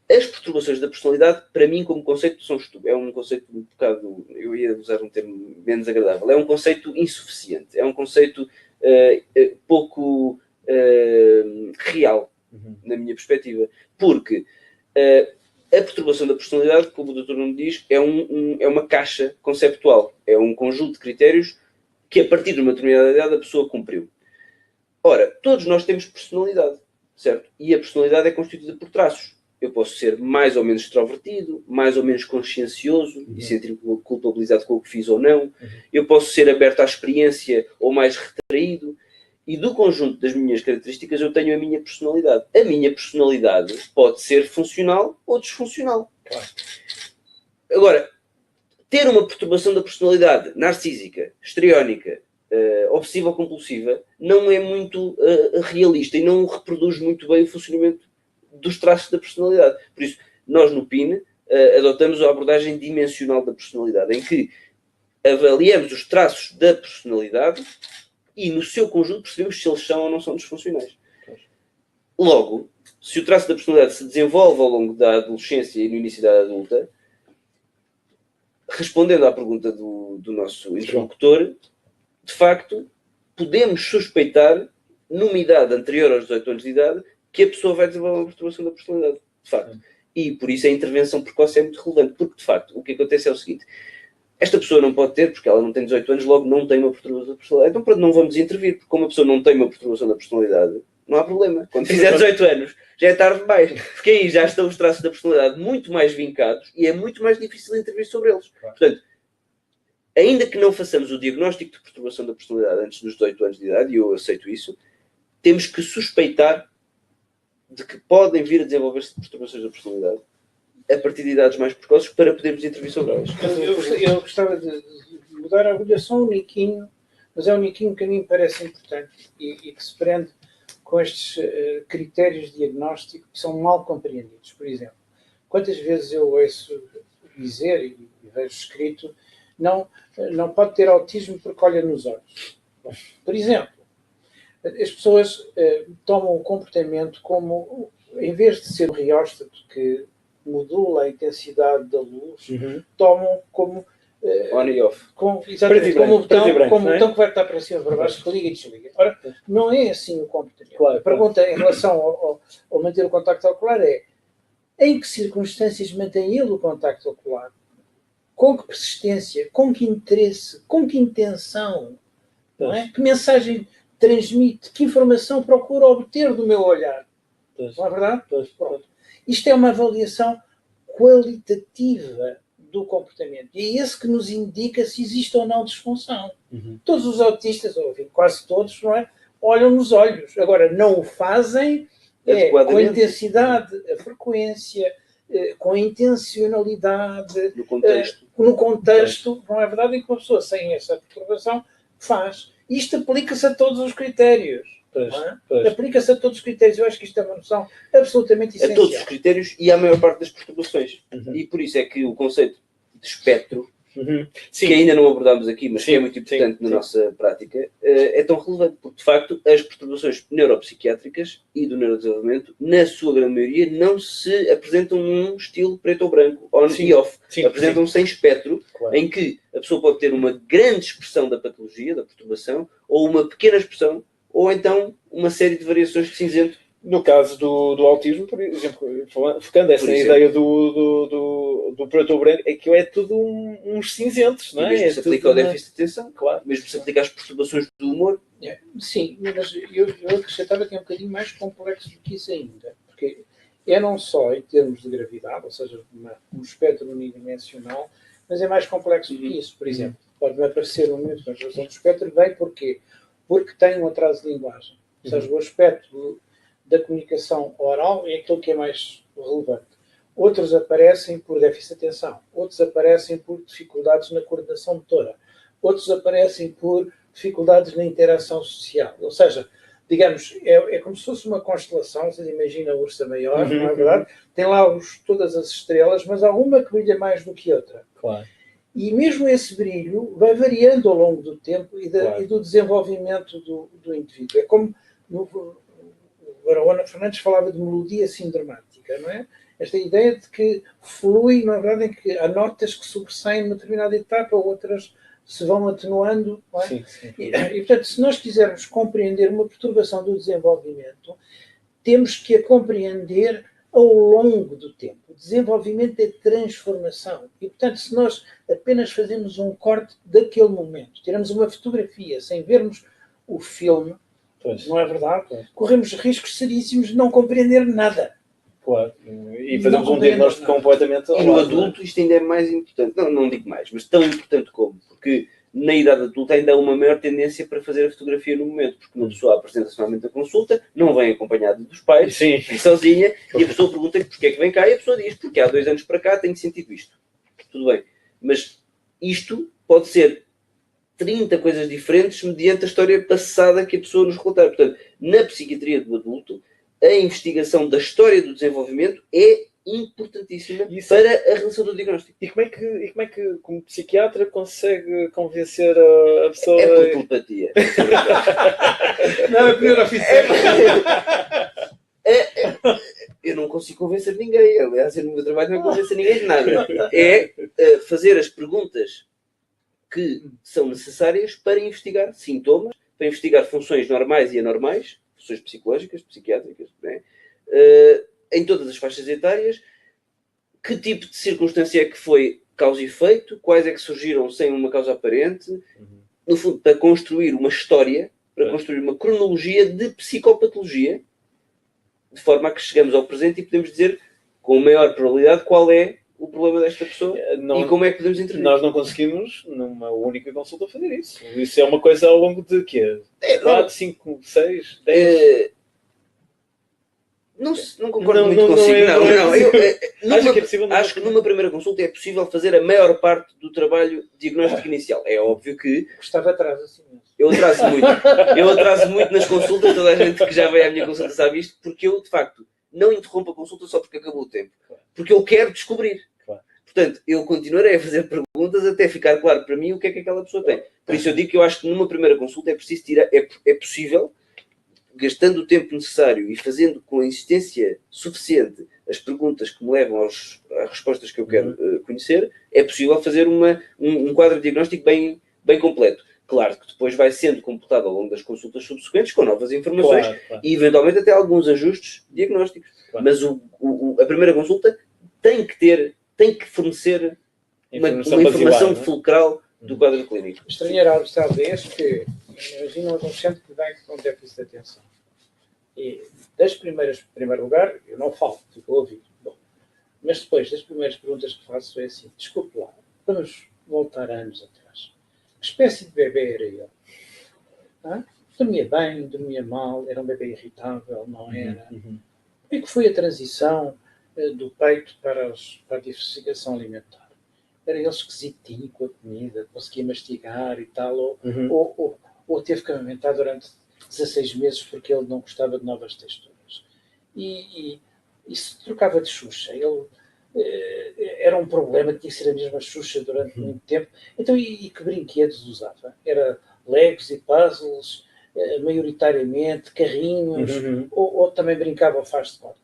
as perturbações da personalidade, para mim, como conceito, são estúpidas. É um conceito um bocado, eu ia usar um termo menos agradável, é um conceito insuficiente, é um conceito pouco real, na minha perspectiva. Porque a perturbação da personalidade, como o Dr. Nuno diz, é uma caixa conceptual, é um conjunto de critérios que, a partir de uma determinada idade, a pessoa cumpriu. Ora, todos nós temos personalidade, certo? E a personalidade é constituída por traços. Eu posso ser mais ou menos extrovertido, mais ou menos consciencioso e sentir-me culpabilizado com o que fiz ou não. Eu posso ser aberto à experiência ou mais retraído. E do conjunto das minhas características eu tenho a minha personalidade. A minha personalidade pode ser funcional ou disfuncional. Claro. Agora, ter uma perturbação da personalidade narcísica, histriónica, obsessiva-compulsiva, não é muito realista e não reproduz muito bem o funcionamento dos traços da personalidade. Por isso, nós no PIN adotamos a abordagem dimensional da personalidade, em que avaliamos os traços da personalidade e, no seu conjunto, percebemos se eles são ou não são disfuncionais. Logo, se o traço da personalidade se desenvolve ao longo da adolescência e no início da adulta, respondendo à pergunta do nosso interlocutor, de facto, podemos suspeitar, numa idade anterior aos 18 anos de idade, que a pessoa vai desenvolver uma perturbação da personalidade, de facto. E por isso a intervenção precoce é muito relevante, porque, de facto, o que acontece é o seguinte: esta pessoa não pode ter, porque ela não tem 18 anos, logo não tem uma perturbação da personalidade. Então, pronto, não vamos intervir, porque como a pessoa não tem uma perturbação da personalidade, não há problema. Quando fizer 18 anos, já é tarde demais, porque aí já estão os traços da personalidade muito mais vincados e é muito mais difícil intervir sobre eles. Portanto, ainda que não façamos o diagnóstico de perturbação da personalidade antes dos 18 anos de idade, e eu aceito isso, temos que suspeitar de que podem vir a desenvolver-se perturbações da personalidade a partir de idades mais precoces para podermos intervir sobre elas. Eu gostava de mudar a agulha só um niquinho, mas é um niquinho que a mim me parece importante e que se prende com estes critérios de diagnóstico que são mal compreendidos. Por exemplo, quantas vezes eu ouço dizer e vejo escrito: não pode ter autismo porque olha nos olhos. Por exemplo, as pessoas tomam o comportamento como, em vez de ser um rióstato que modula a intensidade da luz, tomam como on e off. Exatamente, como um botão que vai estar para cima para baixo, que liga e desliga. Ora, não é assim o comportamento. Claro. A pergunta em relação ao manter o contacto ocular é: em que circunstâncias mantém ele o contacto ocular? Com que persistência? Com que interesse? Com que intenção? Não é? Que mensagem transmite? Que informação procura obter do meu olhar? Não é verdade? Pronto. Isto é uma avaliação qualitativa do comportamento. E é esse que nos indica se existe ou não disfunção. Todos os autistas, ou enfim, quase todos, não é? Olham nos olhos. Agora, não o fazem com a intensidade, a frequência, com a intencionalidade, no contexto, não é verdade? Em que uma pessoa sem essa perturbação faz. Isto aplica-se a todos os critérios. Aplica-se a todos os critérios. Eu acho que isto é uma noção absolutamente essencial. A todos os critérios e à maior parte das perturbações. E por isso é que o conceito de espectro, que ainda não abordámos aqui, mas que é muito importante na nossa prática, é tão relevante, porque de facto as perturbações neuropsiquiátricas e do neurodesenvolvimento, na sua grande maioria, não se apresentam num estilo preto ou branco, on e off. Apresentam-se em espectro, em que a pessoa pode ter uma grande expressão da patologia, da perturbação, ou uma pequena expressão, ou então uma série de variações de cinzento. No caso do autismo, por exemplo, focando essa ideia do preto ou branco, é que é tudo uns cinzentos, não é? Mesmo se aplica ao déficit de atenção, claro. Mesmo se aplica às perturbações do humor. Sim, mas eu acrescentava que é um bocadinho mais complexo do que isso ainda, porque é não só em termos de gravidade, ou seja, um espectro unidimensional, mas é mais complexo do que isso. Por exemplo, pode-me aparecer um momento de conjugação do espectro, vem porquê? Porque tem um atraso de linguagem. Ou seja, o aspecto da comunicação oral é aquilo que é mais relevante. Outros aparecem por déficit de atenção. Outros aparecem por dificuldades na coordenação motora. Outros aparecem por dificuldades na interação social. Ou seja, digamos, é como se fosse uma constelação. Vocês imaginam a Ursa Maior, não é verdade? Tem lá todas as estrelas, mas há uma que brilha mais do que outra. Claro. E mesmo esse brilho vai variando ao longo do tempo e do desenvolvimento do indivíduo. É como o Barahona Fernandes falava de melodia sindromática, não é? Esta ideia de que flui, na verdade, em que há notas que sobressaem numa determinada etapa, outras se vão atenuando. Não é? Sim. E, portanto, se nós quisermos compreender uma perturbação do desenvolvimento, temos que a compreender ao longo do tempo. O desenvolvimento é transformação. E, portanto, se nós apenas fazemos um corte daquele momento, tiramos uma fotografia sem vermos o filme, não é verdade? Corremos riscos seríssimos de não compreender nada. Claro. E fazemos um diagnóstico completamente... E no adulto isto ainda é mais importante. Não digo mais, mas tão importante como. Porque na idade adulta ainda há uma maior tendência para fazer a fotografia no momento. Porque uma pessoa apresenta-se normalmente a consulta, não vem acompanhada dos pais, vem sozinha, e a pessoa pergunta porque é que vem cá, e a pessoa diz, porque há 2 anos para cá tenho sentido isto. Tudo bem. Mas isto pode ser 30 coisas diferentes mediante a história passada que a pessoa nos relatar. Portanto, na psiquiatria do adulto, a investigação da história do desenvolvimento é importantíssima para a relação do diagnóstico. E como é que como psiquiatra, consegue convencer a pessoa... É por telepatia. Não, é primeiro oficial. Eu não consigo convencer ninguém. Aliás, no meu trabalho não é convencer ninguém de nada. É fazer as perguntas que são necessárias para investigar sintomas, para investigar funções normais e anormais, funções psicológicas, psiquiátricas, né? Em todas as faixas etárias, que tipo de circunstância é que foi causa e efeito, quais é que surgiram sem uma causa aparente, no fundo, para construir uma história, para construir uma cronologia de psicopatologia, de forma a que chegamos ao presente e podemos dizer com maior probabilidade qual é o problema desta pessoa e como é que podemos intervir. Nós não conseguimos, numa única consulta, fazer isso. Isso é uma coisa ao longo de quê? 4, 5, 6, 10... Não concordo muito consigo. Acho que numa primeira consulta é possível fazer a maior parte do trabalho diagnóstico inicial. É óbvio que... Estava atrás assim mesmo. Eu atraso muito nas consultas, toda a gente que já veio à minha consulta sabe isto, porque eu, de facto, não interrompo a consulta só porque acabou o tempo. Porque eu quero descobrir. Portanto, eu continuarei a fazer perguntas até ficar claro para mim o que é que aquela pessoa tem. Por isso eu digo que eu acho que numa primeira consulta é preciso tirar... É possível, gastando o tempo necessário e fazendo com a insistência suficiente as perguntas que me levam às respostas que eu quero conhecer, é possível fazer um quadro diagnóstico bem completo. Claro que depois vai sendo completado ao longo das consultas subsequentes com novas informações e eventualmente até alguns ajustes diagnósticos. Mas a primeira consulta tem que fornecer uma informação fulcral do quadro clínico. Estranhará talvez que imagina um adolescente que vem com déficit de atenção. E em primeiro lugar, eu não falo, fico a ouvir. Bom, mas depois das primeiras perguntas que faço é assim, desculpe lá, vamos voltar anos atrás. Que espécie de bebê era ele? Dormia bem, dormia mal, era um bebê irritável, não era? Como é que foi a transição do peito para a diversificação alimentar? Era ele esquisitinho com a comida, conseguia mastigar e tal, ou teve que amamentar durante 16 meses porque ele não gostava de novas texturas. E se trocava de Xuxa. Ele era um problema, tinha que ser a mesma Xuxa durante muito tempo. Então, e que brinquedos usava? Era Legos e puzzles, maioritariamente, carrinhos, ou também brincava ao faz de conta.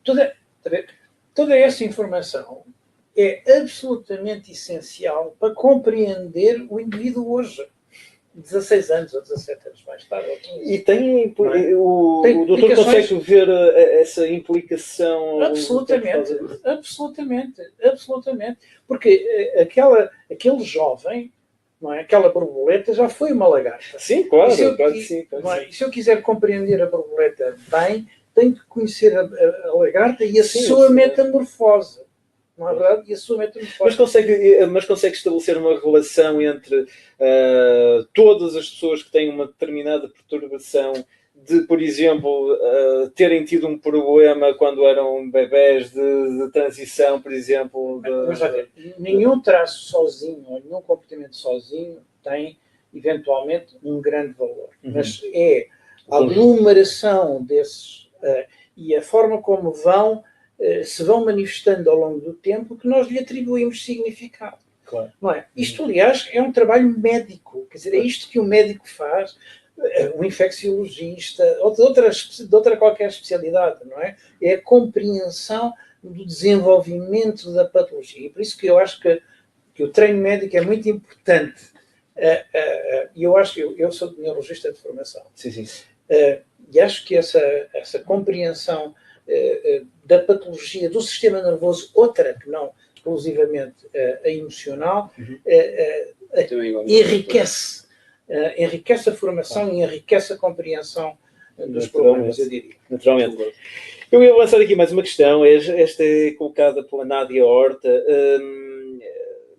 Toda essa informação é absolutamente essencial para compreender o indivíduo hoje. 16 anos ou 17 anos mais tarde. Ou 15. E tem o doutor consegue ver essa implicação? Absolutamente. Porque aquele jovem, não é? Aquela borboleta já foi uma lagarta. Sim, claro. E se eu quiser compreender a borboleta bem, tenho que conhecer a lagarta e a sua metamorfose. Não é verdade? E a sua metamorfose. Mas consegue estabelecer uma relação entre todas as pessoas que têm uma determinada perturbação de, por exemplo, terem tido um problema quando eram bebés de transição, por exemplo? Nenhum traço sozinho ou nenhum comportamento sozinho tem, eventualmente, um grande valor. Mas é a aglomeração desses e a forma como se vão manifestando ao longo do tempo que nós lhe atribuímos significado. Claro. Não é? Isto, aliás, é um trabalho médico. Quer dizer, é isto que o médico faz, um infecciologista, ou de outra qualquer especialidade, não é? É a compreensão do desenvolvimento da patologia. E por isso que eu acho que o treino médico é muito importante. E eu sou neurologista de formação. Sim. E acho que essa compreensão da patologia do sistema nervoso, outra que não exclusivamente a emocional, enriquece a formação e enriquece a compreensão dos problemas, eu diria. Naturalmente. Eu ia lançar aqui mais uma questão. Esta é colocada pela Nádia Horta.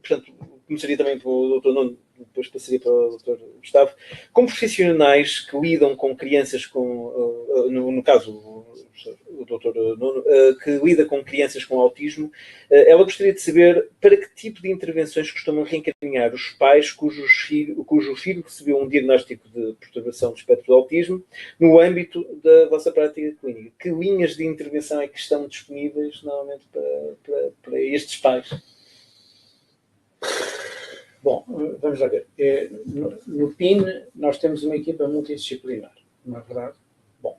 Portanto, começaria também pelo doutor Nuno, depois passaria para o doutor Gustavo. Como profissionais que lidam com crianças no caso, o doutor Nuno, que lida com crianças com autismo, ela gostaria de saber para que tipo de intervenções costumam reencaminhar os pais cujo filho recebeu um diagnóstico de perturbação do espectro do autismo no âmbito da vossa prática clínica. Que linhas de intervenção é que estão disponíveis normalmente para estes pais? Bom, vamos lá ver. No PIN nós temos uma equipa multidisciplinar, não é verdade? Bom,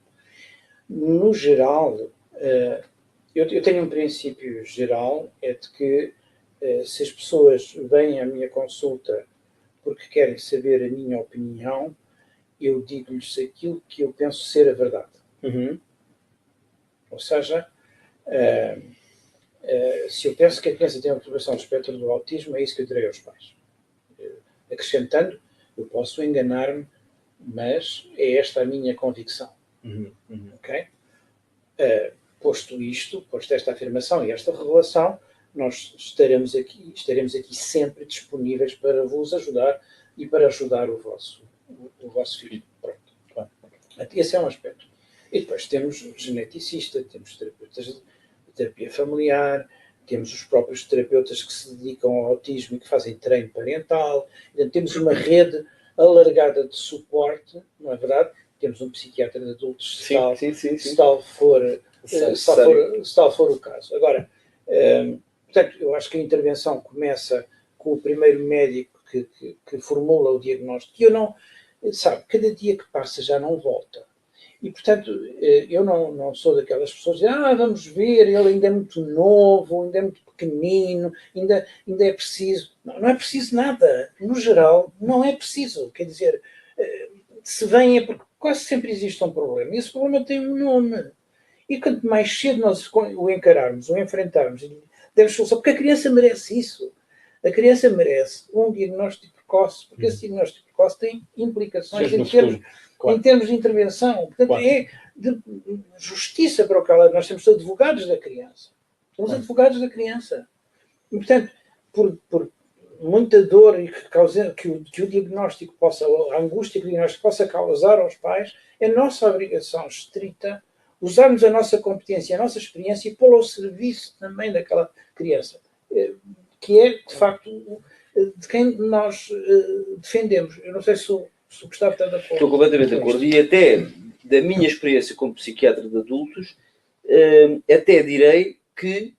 no geral, eu tenho um princípio geral, é de que se as pessoas vêm à minha consulta porque querem saber a minha opinião, eu digo-lhes aquilo que eu penso ser a verdade. Ou seja, se eu penso que a criança tem uma perturbação do espectro do autismo, é isso que eu direi aos pais. Acrescentando, eu posso enganar-me, mas é esta a minha convicção. Ok? Posto esta afirmação e esta revelação, nós estaremos aqui sempre disponíveis para vos ajudar e para ajudar o vosso filho. Pronto. Esse é um aspecto. E depois temos geneticista, temos terapeutas de terapia familiar, temos os próprios terapeutas que se dedicam ao autismo e que fazem treino parental. Temos uma rede alargada de suporte, não é verdade? Temos um psiquiatra de adultos, se tal for o caso. Agora, portanto, eu acho que a intervenção começa com o primeiro médico que formula o diagnóstico. E cada dia que passa já não volta. E, portanto, eu não sou daquelas pessoas que dizem, vamos ver, ele ainda é muito novo, ainda é muito pequenino, ainda é preciso. Não é preciso nada. No geral, não é preciso. Quer dizer, se vem é porque quase sempre existe um problema. E esse problema tem um nome. E quanto mais cedo nós o encararmos, o enfrentarmos, demos solução, porque a criança merece isso. A criança merece um diagnóstico precoce, porque esse diagnóstico precoce tem implicações em termos de intervenção. Portanto, é de justiça para o que nós temos advogados da criança. Somos advogados da criança. E, portanto, por muita dor e que o diagnóstico a angústia que o diagnóstico possa causar aos pais, é nossa obrigação estrita usarmos a nossa competência, a nossa experiência e pô-la ao serviço também daquela criança, que é, de facto, de quem nós defendemos. Eu não sei se o Gustavo está de acordo. Estou completamente de acordo. E até da minha experiência como psiquiatra de adultos, até direi que,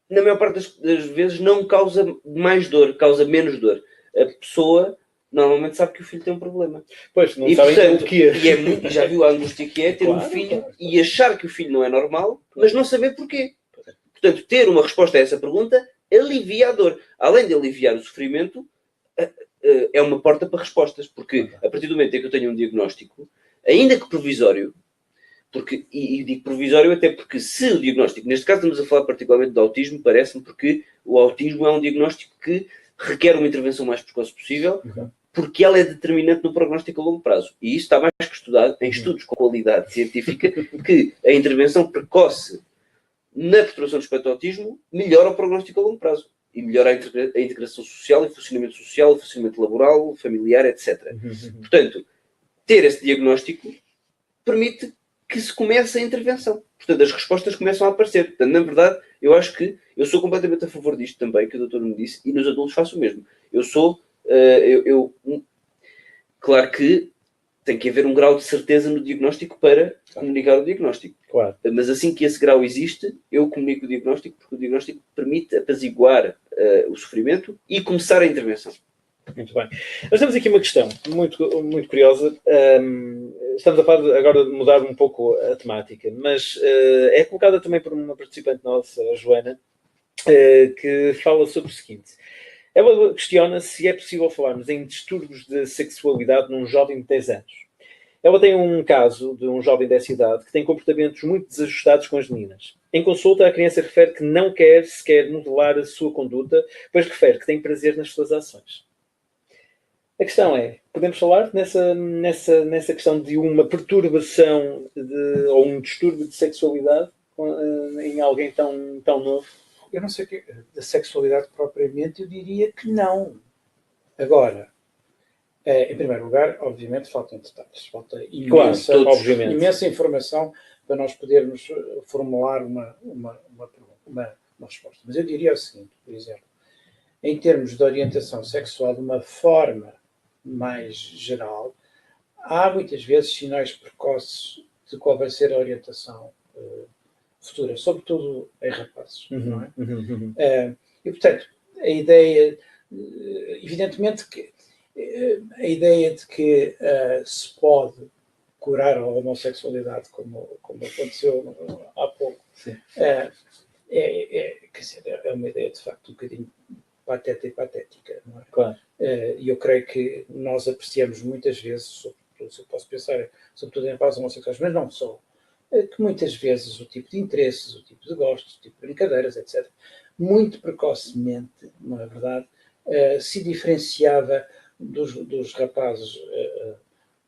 na maior parte das vezes, não causa mais dor, causa menos dor. A pessoa normalmente sabe que o filho tem um problema. Pois, não e, sabem portanto, o que é. E é muito, já viu a angústia que é ter um filho e achar que o filho não é normal, mas não saber porquê. Portanto, ter uma resposta a essa pergunta alivia a dor. Além de aliviar o sofrimento, é uma porta para respostas. Porque a partir do momento em que eu tenho um diagnóstico, ainda que provisório, e digo provisório até porque se o diagnóstico, neste caso estamos a falar particularmente do autismo, parece-me, porque o autismo é um diagnóstico que requer uma intervenção mais precoce possível, porque ela é determinante no prognóstico a longo prazo. E isso está mais que estudado em estudos com qualidade científica, que a intervenção precoce na perturbação do espectro do autismo melhora o prognóstico a longo prazo. E melhora a integração social, e funcionamento social, funcionamento laboral, familiar, etc. Portanto, ter esse diagnóstico permite que se comece a intervenção. Portanto, as respostas começam a aparecer. Portanto, na verdade, eu acho que eu sou completamente a favor disto também, que o doutor me disse, e nos adultos faço o mesmo. Claro que tem que haver um grau de certeza no diagnóstico para comunicar o diagnóstico. Claro. Mas assim que esse grau existe, eu comunico o diagnóstico, porque o diagnóstico permite apaziguar o sofrimento e começar a intervenção. Muito bem. Nós temos aqui uma questão muito, muito curiosa. Estamos a falar agora de mudar um pouco a temática, mas é colocada também por uma participante nossa, a Joana, que fala sobre o seguinte. Ela questiona se é possível falarmos em distúrbios de sexualidade num jovem de 10 anos. Ela tem um caso de um jovem dessa idade que tem comportamentos muito desajustados com as meninas. Em consulta, a criança refere que não quer sequer modelar a sua conduta, pois refere que tem prazer nas suas ações. A questão é, podemos falar nessa questão de uma perturbação ou um distúrbio de sexualidade em alguém tão novo? Eu não sei o que da sexualidade propriamente, eu diria que não. Agora, em primeiro lugar, obviamente, faltam detalhes. Falta imensa informação para nós podermos formular uma resposta. Mas eu diria o seguinte, por exemplo, em termos de orientação sexual de uma forma mais geral, há muitas vezes sinais precoces de qual vai ser a orientação futura, sobretudo em rapazes. Não é? E, portanto, a ideia, evidentemente, que a ideia de que se pode curar a homossexualidade, como aconteceu há pouco, quer dizer, é uma ideia, de facto, um bocadinho pateta e patética. Não é? Claro. E eu creio que nós apreciamos muitas vezes, sobretudo, se eu posso pensar, sobretudo em rapazes homossexuais, mas não só, que muitas vezes o tipo de interesses, o tipo de gostos, o tipo de brincadeiras, etc., muito precocemente, não é verdade, se diferenciava dos rapazes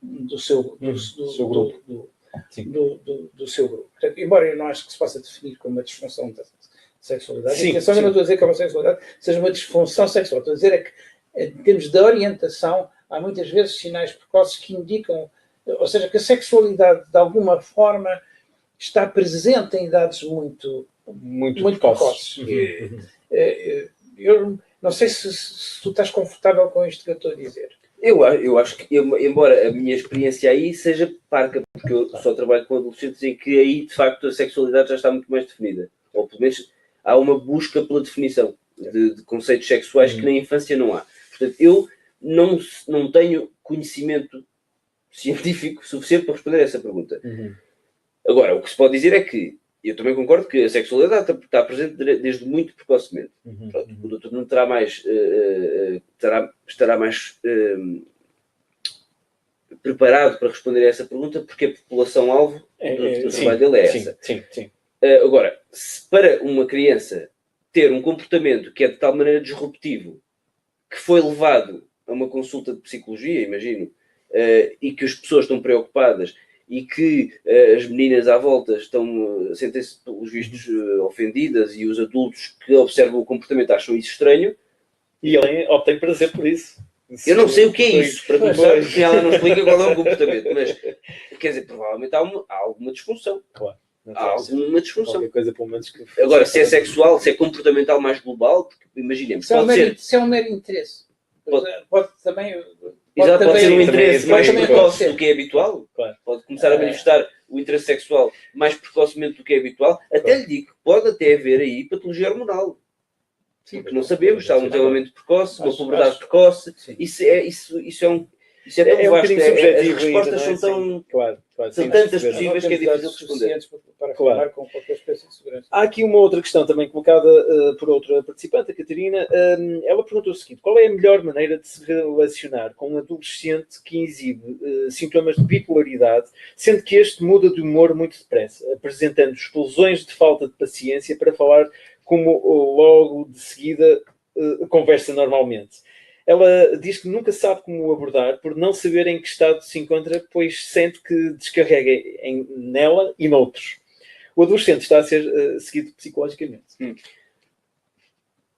do seu grupo. Do seu grupo. Portanto, embora eu não acho que se possa definir como uma disfunção da sexualidade, eu não estou a dizer que a homossexualidade seja uma disfunção sexual, estou a dizer é que, em termos de orientação, há muitas vezes sinais precoces que indicam, ou seja, que a sexualidade, de alguma forma, está presente em idades muito precoces. Eu não sei se tu estás confortável com isto que eu estou a dizer. Eu acho que, embora a minha experiência aí seja parca, porque eu só trabalho com adolescentes em que aí, de facto, a sexualidade já está muito mais definida. Ou, pelo menos, há uma busca pela definição de conceitos sexuais que na infância não há. Portanto, eu não tenho conhecimento científico suficiente para responder a essa pergunta. Agora, o que se pode dizer é que eu também concordo que a sexualidade está presente desde muito precocemente. Pronto, o doutor não terá mais, estará mais preparado para responder a essa pergunta, porque a população-alvo do trabalho dele é essa. Sim. Agora, se para uma criança ter um comportamento que é de tal maneira disruptivo, que foi levado a uma consulta de psicologia, imagino, e que as pessoas estão preocupadas e que as meninas à volta sentem-se, pelos vistos, ofendidas, e os adultos que observam o comportamento acham isso estranho. E ele obtém prazer por isso. Eu não sei o que é isso, para começar, porque ela não explica qual é o comportamento, mas, quer dizer, provavelmente há alguma disfunção. Claro. Há alguma disfunção. Qualquer coisa, pelo menos, que... Agora, se é sexual, se é comportamental mais global, porque imaginemos, se é um mero interesse. Pode também... Exato, pode ser um interesse mais precoce do que é habitual. Claro. Pode começar a manifestar o interesse sexual mais precocemente do que é habitual. Até lhe digo que pode até haver aí patologia hormonal. Sim, porque não sabemos se há um desenvolvimento precoce, uma puberdade precoce. Isso é tão vasto. As respostas são tão... Claro, são tantas possíveis que é difícil responder. Para falar com qualquer espécie de segurança. Há aqui uma outra questão também colocada por outra participante, a Catarina. Ela perguntou o seguinte: qual é a melhor maneira de se relacionar com um adolescente que exibe sintomas de bipolaridade, sendo que este muda de humor muito depressa, apresentando explosões de falta de paciência para falar como logo de seguida conversa normalmente? Ela diz que nunca sabe como abordar por não saber em que estado se encontra, pois sente que descarrega nela e noutros. O adolescente está a ser seguido psicologicamente.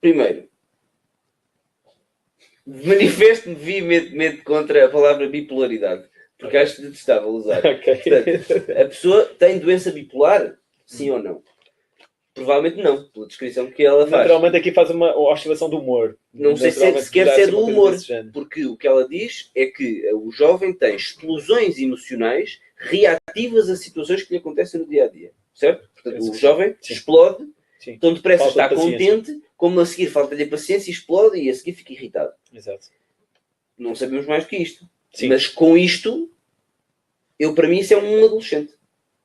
Primeiro, manifesto-me veementemente contra a palavra bipolaridade, porque acho detestável usar. Portanto, a pessoa tem doença bipolar? Sim ou não? Provavelmente não, pela descrição que ela faz. Naturalmente aqui faz uma oscilação do humor. Não sei sequer se é do humor, porque o que ela diz é que o jovem tem explosões emocionais reativas a situações que lhe acontecem no dia-a-dia. Certo? Portanto, o jovem explode, tão depressa está contente, como a seguir falta-lhe a paciência, explode e a seguir fica irritado. Exato. Não sabemos mais do que isto. Sim. Mas com isto, para mim isso é um adolescente.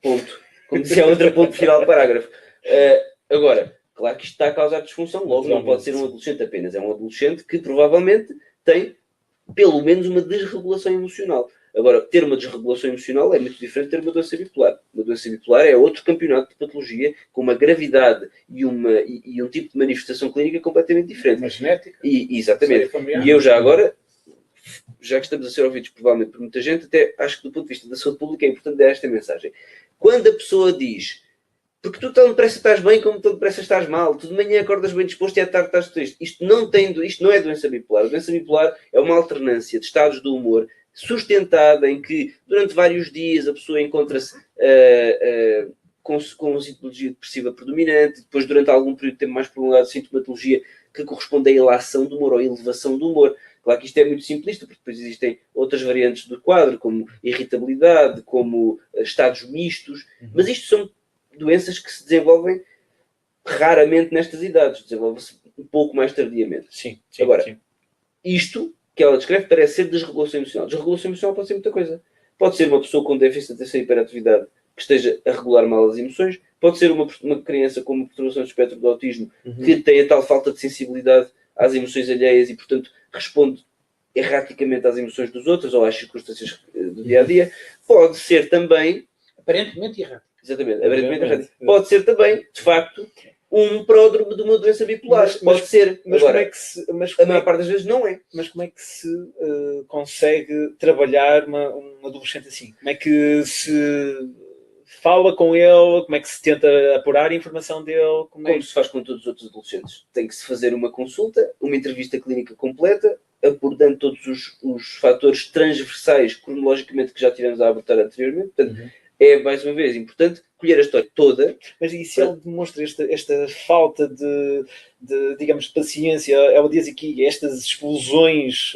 Ponto. Como dizia a outra, ponto final do parágrafo. Agora, claro que isto está a causar disfunção, logo não pode ser um adolescente apenas, é um adolescente que provavelmente tem pelo menos uma desregulação emocional. Agora, ter uma desregulação emocional é muito diferente de ter uma doença bipolar. Uma doença bipolar é outro campeonato de patologia com uma gravidade e um tipo de manifestação clínica completamente diferente. Uma genética. Exatamente. E eu já agora, já que estamos a ser ouvidos provavelmente por muita gente, até acho que do ponto de vista da saúde pública é importante dar esta mensagem. Quando a pessoa diz: porque tu tão depressa estás bem como tão depressa estás mal, tu de manhã acordas bem disposto e à tarde estás triste. Isto não é doença bipolar. A doença bipolar é uma alternância de estados do humor sustentada em que durante vários dias a pessoa encontra-se com sintomatologia depressiva predominante, depois durante algum período de tempo mais prolongado sintomatologia que corresponde à ilação do humor ou à elevação do humor. Claro que isto é muito simplista, porque depois existem outras variantes do quadro, como irritabilidade, como estados mistos, mas isto são doenças que se desenvolvem raramente nestas idades, desenvolvem-se um pouco mais tardiamente. Sim, Agora, isto que ela descreve parece ser desregulação emocional. Desregulação emocional pode ser muita coisa. Pode ser uma pessoa com déficit de atenção e hiperatividade que esteja a regular mal as emoções, pode ser uma criança com uma perturbação do espectro do autismo que tem a tal falta de sensibilidade às emoções alheias e, portanto, responde erraticamente às emoções dos outros ou às circunstâncias do dia-a-dia. Pode ser também... aparentemente errático. Exatamente, aparentemente errático. Pode ser também, de facto, um pródromo de uma doença bipolar. Pode ser. Mas agora, como é que se... a maior parte das vezes não é. Mas como é que se consegue trabalhar um adolescente assim? Como é que se fala com ele? Como é que se tenta apurar a informação dele? Como se faz com todos os outros adolescentes. Tem que se fazer uma consulta, uma entrevista clínica completa, abordando todos os fatores transversais, cronologicamente, que já tivemos a abordar anteriormente. Portanto, é, mais uma vez, importante colher a história toda. Mas e se ele demonstra esta falta de, digamos, de paciência? Ela diz aqui estas explosões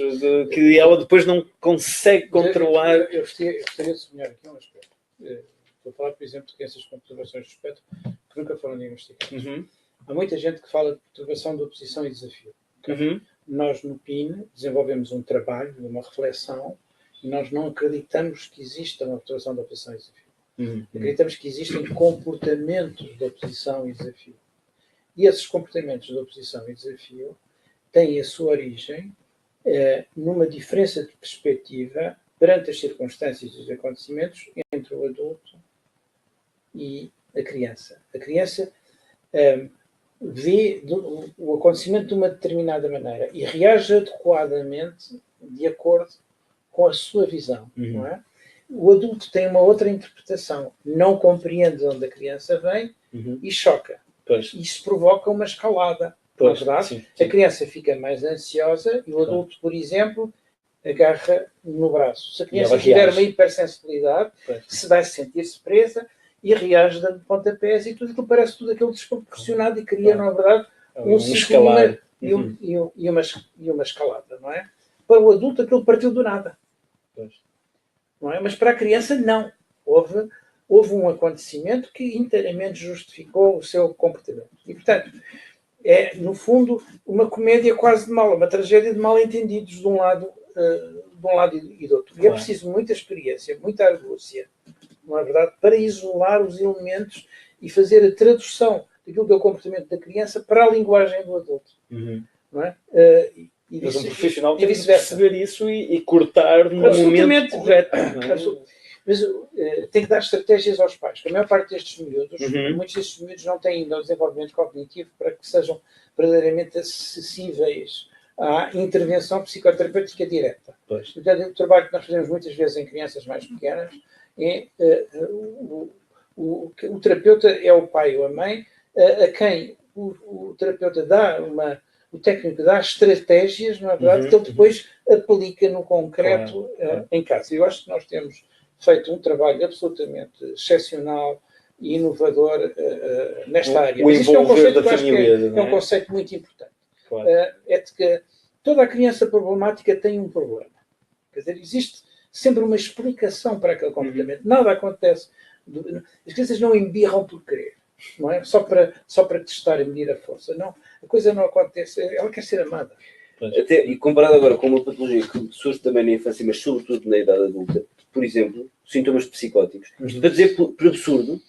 que ela depois não consegue controlar. Eu gostaria de sublinhar aqui um aspecto. Estou a falar, por exemplo, de crianças com perturbações do espectro que nunca foram diagnosticadas. Há muita gente que fala de perturbação de oposição e desafio. Nós, no PIN, desenvolvemos um trabalho, uma reflexão, e nós não acreditamos que exista uma perturbação de oposição e desafio. Acreditamos que existem comportamentos de oposição e desafio. E esses comportamentos de oposição e desafio têm a sua origem numa diferença de perspectiva perante as circunstâncias e os acontecimentos entre o adulto e a criança. A criança vê o acontecimento de uma determinada maneira e reage adequadamente de acordo com a sua visão, não é? O adulto tem uma outra interpretação, não compreende de onde a criança vem e choca. Isso provoca uma escalada. Na verdade, sim. A criança fica mais ansiosa e o adulto, por exemplo, agarra no braço. Se a criança tiver uma hipersensibilidade, se vai sentir-se presa e reage dando pontapés e tudo aquilo parece tudo aquilo desproporcionado e cria, na verdade, um ciclo e uma escalada, não é? Para o adulto aquilo partiu do nada. Não é? Mas para a criança, não. Houve um acontecimento que inteiramente justificou o seu comportamento. E, portanto, é, no fundo, uma comédia quase de mal, uma tragédia de mal-entendidos de um lado e do outro. E é preciso muita experiência, muita argúcia, não é verdade, para isolar os elementos e fazer a tradução daquilo que é o comportamento da criança para a linguagem do adulto. Não é? Mas um profissional tem que perceber isso e cortar no momento correto. Mas tem que dar estratégias aos pais. A maior parte destes miúdos, muitos destes miúdos não têm ainda o desenvolvimento cognitivo para que sejam verdadeiramente acessíveis à intervenção psicoterapêutica direta. Portanto, o trabalho que nós fazemos muitas vezes em crianças mais pequenas é o terapeuta é o pai ou a mãe a quem o terapeuta dá o técnico dá estratégias, não é verdade, que ele depois aplica no concreto em casa. Eu acho que nós temos feito um trabalho absolutamente excepcional e inovador nesta área. O envolver da família. É um conceito muito importante. É de que toda a criança problemática tem um problema. Quer dizer, existe sempre uma explicação para aquele comportamento. Nada acontece. As crianças não embirram por querer. Não é? Só para testar e medir a força. Não, a coisa não acontece. Ela quer ser amada. Até, e comparado agora com uma patologia que surge também na infância, mas sobretudo na idade adulta, por exemplo, sintomas psicóticos, isto para dizer, por absurdo,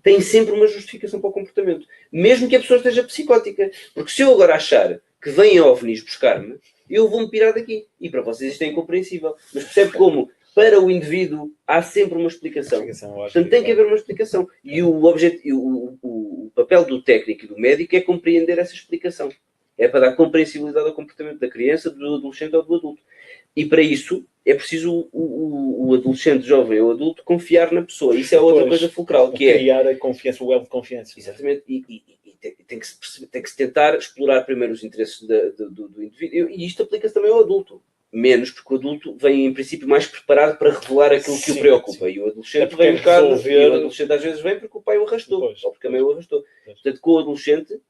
tem sempre uma justificação para o comportamento. Mesmo que a pessoa esteja psicótica. Porque se eu agora achar que vêm OVNIs buscar-me, eu vou-me pirar daqui. E para vocês isto é incompreensível. Mas percebe como, para o indivíduo, há sempre uma explicação. Portanto, tem que haver uma explicação. E o papel do técnico e do médico é compreender essa explicação. É para dar compreensibilidade ao comportamento da criança, do adolescente ou do adulto. E para isso é preciso o adolescente, jovem ou adulto confiar na pessoa. Isso é outra coisa fulcral, que é criar a confiança, o elo de confiança. Exatamente. E tem que se tentar explorar primeiro os interesses do indivíduo. E isto aplica-se também ao adulto. Menos, porque o adulto vem, em princípio, mais preparado para revelar aquilo que o preocupa. E o adolescente vem um bocado... E o adolescente às vezes vem porque o pai o arrastou. Ou porque a mãe o arrastou. Portanto, com o adolescente,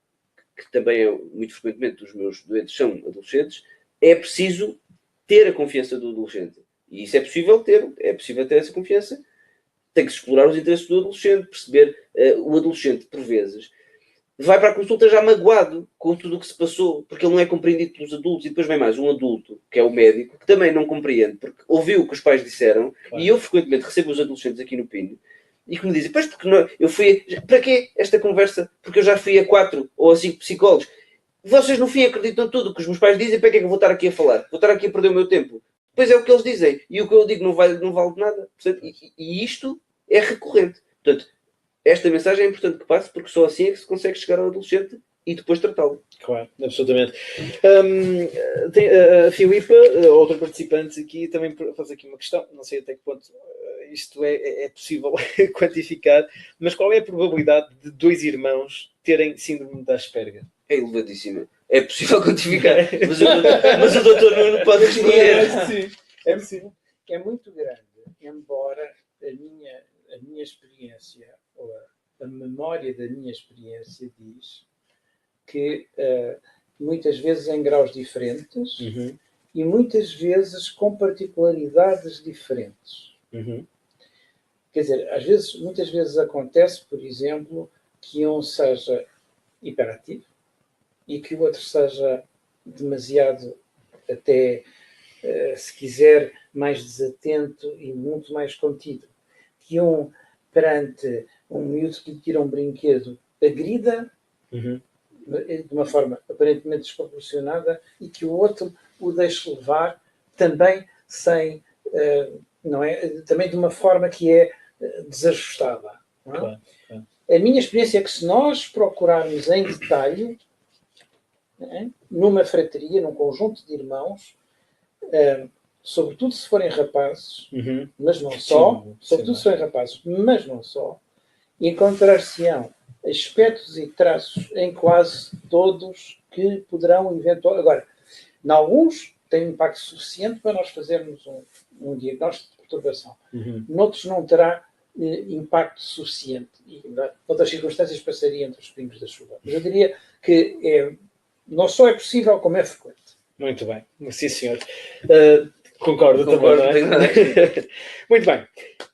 que também é muito frequentemente os meus doentes são adolescentes, é preciso ter a confiança do adolescente. E isso é possível ter essa confiança. Tem que se explorar os interesses do adolescente, perceber o adolescente, por vezes, vai para a consulta já magoado com tudo o que se passou, porque ele não é compreendido pelos adultos. E depois vem mais um adulto, que é o médico, que também não compreende, porque ouviu o que os pais disseram. E eu frequentemente recebo os adolescentes aqui no Pinho e que me dizem, pois porque não, eu fui, para quê esta conversa? Porque eu já fui a 4 ou a 5 psicólogos. Vocês no fim acreditam tudo o que os meus pais dizem, para que é que eu vou estar aqui a falar? Vou estar aqui a perder o meu tempo. Pois é o que eles dizem. E o que eu digo não vale de nada. Portanto, e isto é recorrente. Portanto, esta mensagem é importante que passe, porque só assim é que se consegue chegar ao adolescente e depois tratá-lo. Claro, absolutamente. Tem a Filipa, outra participante aqui, também faz aqui uma questão, não sei até que ponto isto é possível quantificar, mas qual é a probabilidade de 2 irmãos terem síndrome de Asperger? É elevadíssima. É possível quantificar, mas o doutor Nuno pode responder. Sim, é possível. É muito grande, embora a minha experiência, ou a memória da minha experiência diz que muitas vezes em graus diferentes e muitas vezes com particularidades diferentes. Quer dizer, muitas vezes acontece, por exemplo, que um seja hiperativo e que o outro seja demasiado, até, se quiser, mais desatento e muito mais contido. Que um, perante um miúdo que lhe tira um brinquedo, agrida de uma forma aparentemente desproporcionada e que o outro o deixe levar também sem, não é? Também de uma forma que é desajustada. Não é? Claro. A minha experiência é que se nós procurarmos em detalhe, numa frataria, num conjunto de irmãos, sobretudo se forem rapazes, mas não só, sobretudo se forem rapazes, mas não só, encontrar-se-ão aspectos e traços em quase todos que poderão eventualmente... Agora, em alguns tem um impacto suficiente para nós fazermos um diagnóstico de perturbação. Noutros não terá impacto suficiente. E, outras circunstâncias passaria entre os pingos da chuva. Mas eu diria que não só é possível, como é frequente. Muito bem. Sim, senhor. Concordo também, não é? Muito bem.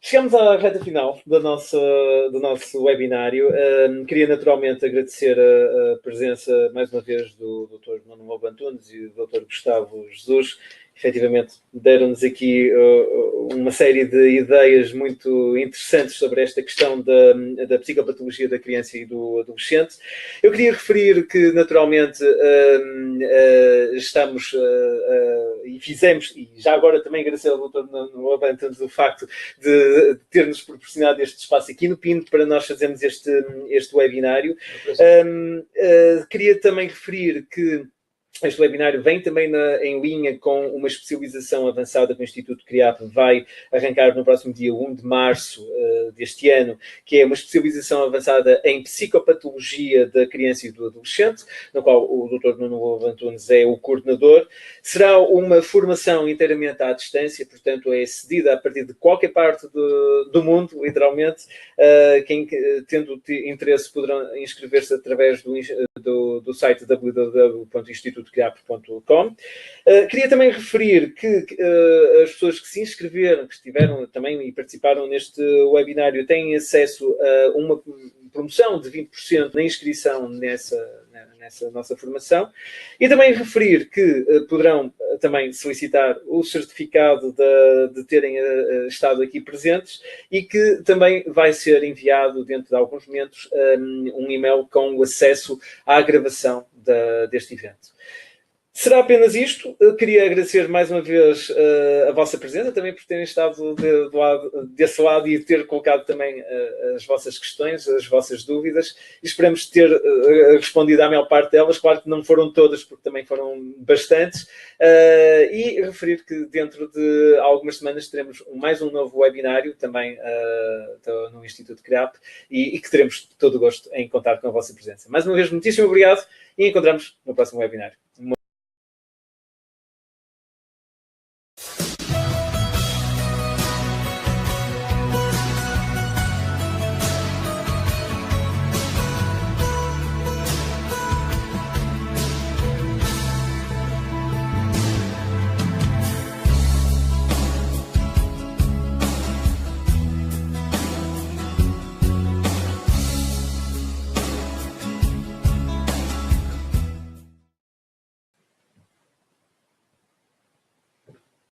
Chegamos à reta final do nosso webinário. Queria naturalmente agradecer a presença, mais uma vez, do Dr. Nuno Lobo Antunes e do Dr. Gustavo Jesus. Efetivamente, deram-nos aqui uma série de ideias muito interessantes sobre esta questão da psicopatologia da criança e do adolescente. Eu queria referir que, naturalmente, estamos e fizemos, e já agora também agradecer ao Dr. Nuno Lobo Antunes o facto de ter-nos proporcionado este espaço aqui no Pinto para nós fazermos este webinário. Queria também referir que este webinário vem também em linha com uma especialização avançada que o Instituto CRIAP vai arrancar no próximo dia 1 de março deste ano, que é uma especialização avançada em psicopatologia da criança e do adolescente, no qual o Dr. Nuno Lobo Antunes é o coordenador. Será uma formação inteiramente à distância, portanto é cedida a partir de qualquer parte do mundo, literalmente. Quem tendo interesse poderão inscrever-se através do site www.institutocreap.com. Queria também referir que as pessoas que se inscreveram, que estiveram também e participaram neste webinário, têm acesso a uma promoção de 20% na inscrição nessa nossa formação. E também referir que poderão também solicitar o certificado de terem estado aqui presentes e que também vai ser enviado dentro de alguns momentos um e-mail com o acesso à gravação deste evento. Será apenas isto. Eu queria agradecer mais uma vez a vossa presença, também por terem estado desse lado e ter colocado também as vossas questões, as vossas dúvidas. E esperamos ter respondido à maior parte delas. Claro que não foram todas, porque também foram bastantes. E referir que dentro de algumas semanas teremos mais um novo webinário, também no Instituto CREAP, e que teremos todo o gosto em contar com a vossa presença. Mais uma vez, muitíssimo obrigado e encontramos no próximo webinário.